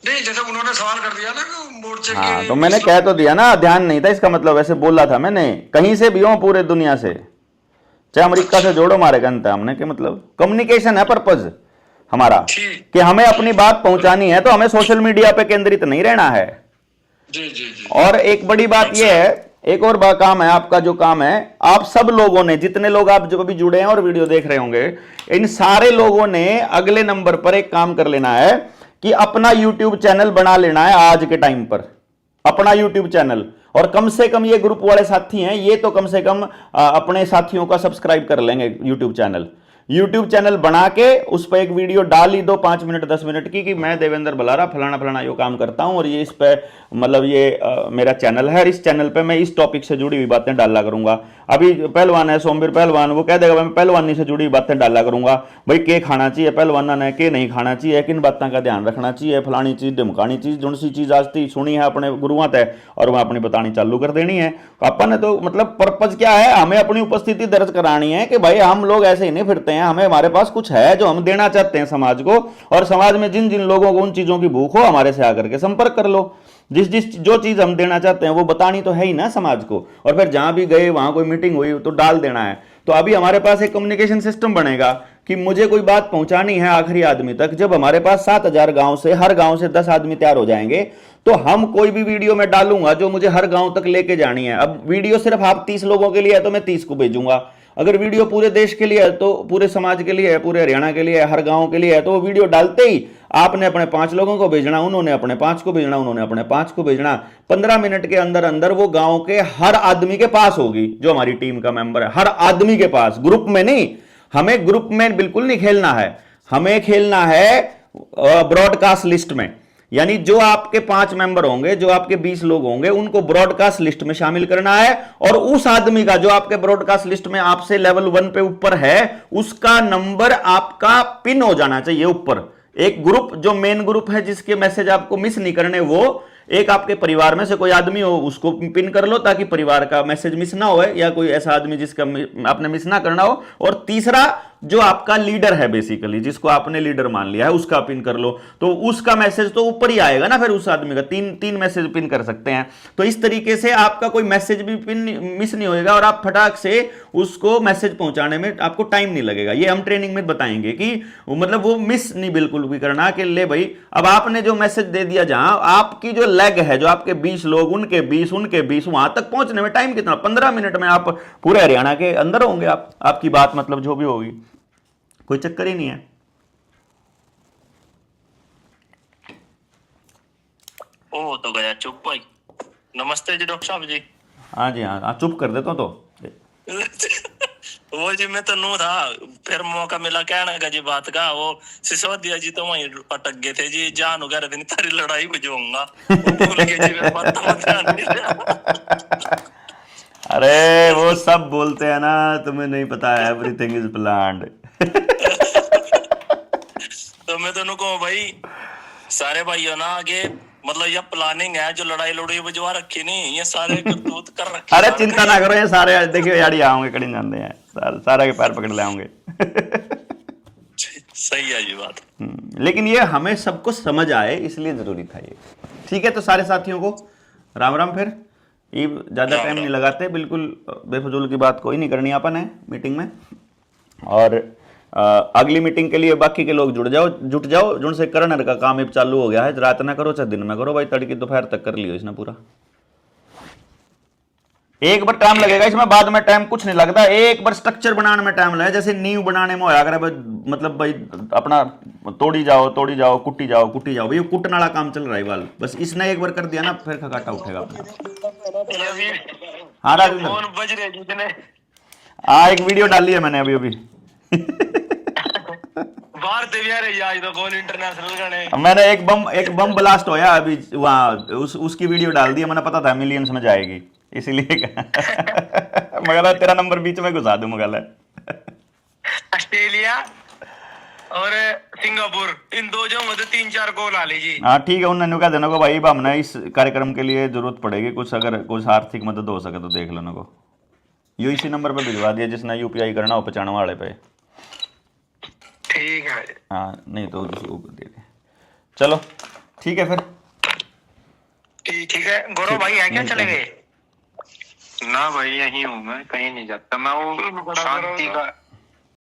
नहीं, जैसे उन्होंने सवाल कर दिया ना कि मोर्चे हाँ के तो मैंने कह तो दिया ना, ध्यान नहीं था इसका मतलब, ऐसे बोला था मैंने। कहीं से भी हो पूरे दुनिया से, चाहे अमेरिका से जोड़ो, मारे कहते हैं हमने कि मतलब कम्युनिकेशन है पर्पज हमारा, कि हमें अपनी बात पहुंचानी है तो हमें सोशल मीडिया पे केंद्रित नहीं रहना है। जी जी जी। और एक बड़ी बात यह है, एक और काम है आपका, जो काम है आप सब लोगों ने, जितने लोग आप जो अभी जुड़े हैं और वीडियो देख रहे होंगे, इन सारे लोगों ने अगले नंबर पर एक काम कर लेना है कि अपना YouTube चैनल बना लेना है आज के टाइम पर, अपना YouTube चैनल। और कम से कम ये ग्रुप वाले साथी हैं, ये तो कम से कम अपने साथियों का सब्सक्राइब कर लेंगे YouTube चैनल। YouTube चैनल बना के उस पर एक वीडियो डाल ही दो 5 मिनट 10 मिनट की, कि मैं देवेंद्र बलारा फलाना फलाना यो काम करता हूं और ये इस पे मतलब ये मेरा चैनल है, और इस चैनल पे मैं इस टॉपिक से जुड़ी हुई बातें डाला करूंगा। अभी पहलवान है सोमवीर पहलवान, वो कह देगा मैं पहलवानी से जुड़ी हुई बातें डाला करूंगा, भाई के खाना चाहिए पहलवाना ने, के नहीं खाना चाहिए, किन बातों का ध्यान रखना चाहिए, फलानी चीज ढमकानी चीज, जो सी चीज आज थी सुनी है अपने गुरुओं तय और वह अपनी बतानी चालू कर देनी है। अपन ने तो मतलब पर्पज क्या है, हमें अपनी उपस्थिति दर्ज करानी है कि भाई हम लोग ऐसे ही नहीं फिरते हैं, हमें हमारे पास कुछ है जो हम देना चाहते हैं समाज को, और समाज में जिन जिन लोगों को उन चीजों की भूख हो हमारे से आकर के संपर्क कर लो। जिस जो चीज हम देना चाहते हैं वो बतानी तो है ही ना समाज को, और फिर जहां भी गए वहां कोई मीटिंग हुई तो डाल देना है। तो अभी हमारे पास एक कम्युनिकेशन सिस्टम बनेगा कि मुझे कोई बात पहुंचानी है आखिरी आदमी तक। जब हमारे पास 7000 गांव से, हर गांव से 10 आदमी तैयार हो जाएंगे, तो हम कोई भी वीडियो में डालूंगा जो मुझे हर गांव तक लेके जानी है। अब वीडियो सिर्फ आप 30 लोगों के लिए है तो मैं 30 को भेजूंगा, अगर वीडियो पूरे देश के लिए है तो पूरे समाज के लिए है, पूरे हरियाणा के लिए है, हर गांव के लिए है, तो वो वीडियो डालते ही आपने अपने 5 लोगों को भेजना, उन्होंने अपने 5 को भेजना, उन्होंने अपने 5 को भेजना। 15 मिनट के अंदर अंदर वो गांव के हर आदमी के पास होगी, जो हमारी टीम का मेंबर है, हर आदमी के पास। ग्रुप में नहीं, हमें ग्रुप में बिल्कुल नहीं खेलना है, हमें खेलना है ब्रॉडकास्ट लिस्ट में। यानी जो आपके 5 मेंबर होंगे, जो आपके 20 लोग होंगे, उनको ब्रॉडकास्ट लिस्ट में शामिल करना है, और उस आदमी का जो आपके ब्रॉडकास्ट लिस्ट में आपसे लेवल 1 पे ऊपर है, उसका नंबर आपका पिन हो जाना चाहिए ऊपर। एक ग्रुप जो मेन ग्रुप है जिसके मैसेज आपको मिस नहीं करने, वो एक आपके परिवार में से कोई आदमी हो उसको पिन कर लो, ताकि परिवार का मैसेज मिस ना हो, या कोई ऐसा आदमी जिसका आपने मिस ना करना हो। और तीसरा जो आपका लीडर है बेसिकली, जिसको आपने लीडर मान लिया है, उसका पिन कर लो, तो उसका मैसेज तो ऊपर ही आएगा ना। फिर उस आदमी का 3 मैसेज पिन कर सकते हैं। तो इस तरीके से आपका कोई मैसेज भी पिन मिस नहीं होएगा, और आप फटाक से उसको मैसेज पहुंचाने में आपको टाइम नहीं लगेगा। ये हम ट्रेनिंग में बताएंगे कि मतलब वो मिस नहीं बिल्कुल भी करना, कि ले भाई अब आपने जो मैसेज दे दिया, जहां आपकी जो लेग है, जो आपके 20 लोग, उनके 20 वहां तक पहुंचने में टाइम कितना, 15 मिनट में आप पूरे हरियाणा के अंदर होंगे। आपकी बात मतलब जो भी होगी, कोई चक्कर ही नहीं है। ओ तो गया चुप भाई। नमस्ते जी डॉक्टर साहब जी। हाँ जी हाँ, चुप कर देता तो वो जी मैं तो नू था, फिर मौका मिला कहने का जी बात का। वो सिसोदिया जी तो वहीं अटक गए थे जी, जान हो गया दिन तारी लड़ाई बुझाऊंगा, भूल गए जी, मेरे बात तो ध्यान नहीं दिया। अरे वो सब बोलते हैं ना, तुम्हें नहीं पता है, एवरीथिंग इज प्लान्ड। तो मैं दोनों को भाई सारे भाइयों ना आगे मतलब ये प्लानिंग है, जो लड़ाई लड़ाई बुझवा रखी नहीं, ये सारे करतूत कर रखे। अरे चिंता ना करो, ये सारे देखियो यार आऊंगे, कड़ी जानते हैं, सारा के पैर पकड़ ले आऊंगे। सही है जी बात। लेकिन ये हमें सबको समझ आए इसलिए जरूरी था ये। ठीक है, तो सारे साथियों को राम राम। फिर ये ज्यादा टाइम नहीं लगाते, बिल्कुल बेफजूल की बात कोई नहीं करनी अपन है मीटिंग में। और अगली मीटिंग के लिए बाकी के लोग जुट जाओ, जिनसे करनर का काम अब चालू हो गया है। रात ना करो चाहे दिन में करो भाई, तड़की दोपहर तक कर लियो इसने पूरा। एक बार टाइम लगेगा इसमें, बाद में टाइम कुछ नहीं लगता। एक बार स्ट्रक्चर बनाने में टाइम लगेगा, जैसे नींव बनाने में होया करे मतलब भाई अपना तोड़ी जाओ कुट्टी जाओ भाई, कुटने वाला काम चल रहा है वाल। बस इसने एक बार कर दिया ना, फिर खकाटा उठेगा अपना। हाँ राजेंद्र, हाँ एक वीडियो डाली है मैंने अभी अभी। बाहर से भी आ रही आज तो कौन इंटरनेशनल गाने। मैंने एक बम ब्लास्ट होया अभी वहाँ, उसकी वीडियो डाल दी। मैंने पता था मिलियंस में जाएगी इसीलिए मगर तेरा नंबर बीच में घुसा दूं मगर। ऑस्ट्रेलिया और सिंगापुर इन दो जगहों से 3-4 गोल आ लीजिए। हाँ ठीक है, उन्होंने कहा देना को भाई हमने इस कार्यक्रम के लिए जरूरत पड़ेगी कुछ, अगर कुछ आर्थिक मदद हो सके तो देख लेने को। यो इसी नंबर पे भिजवा दिया जिसने यूपीआई करना हो 95 वाले पे। ठीक है। हाँ नहीं तो उसको दे दे। चलो ठीक है फिर। ठीक है। गौरव भाई है क्या, चले गए? ना भाई यहीं हूँ मैं, कहीं नहीं जाता मैं। वो शांति का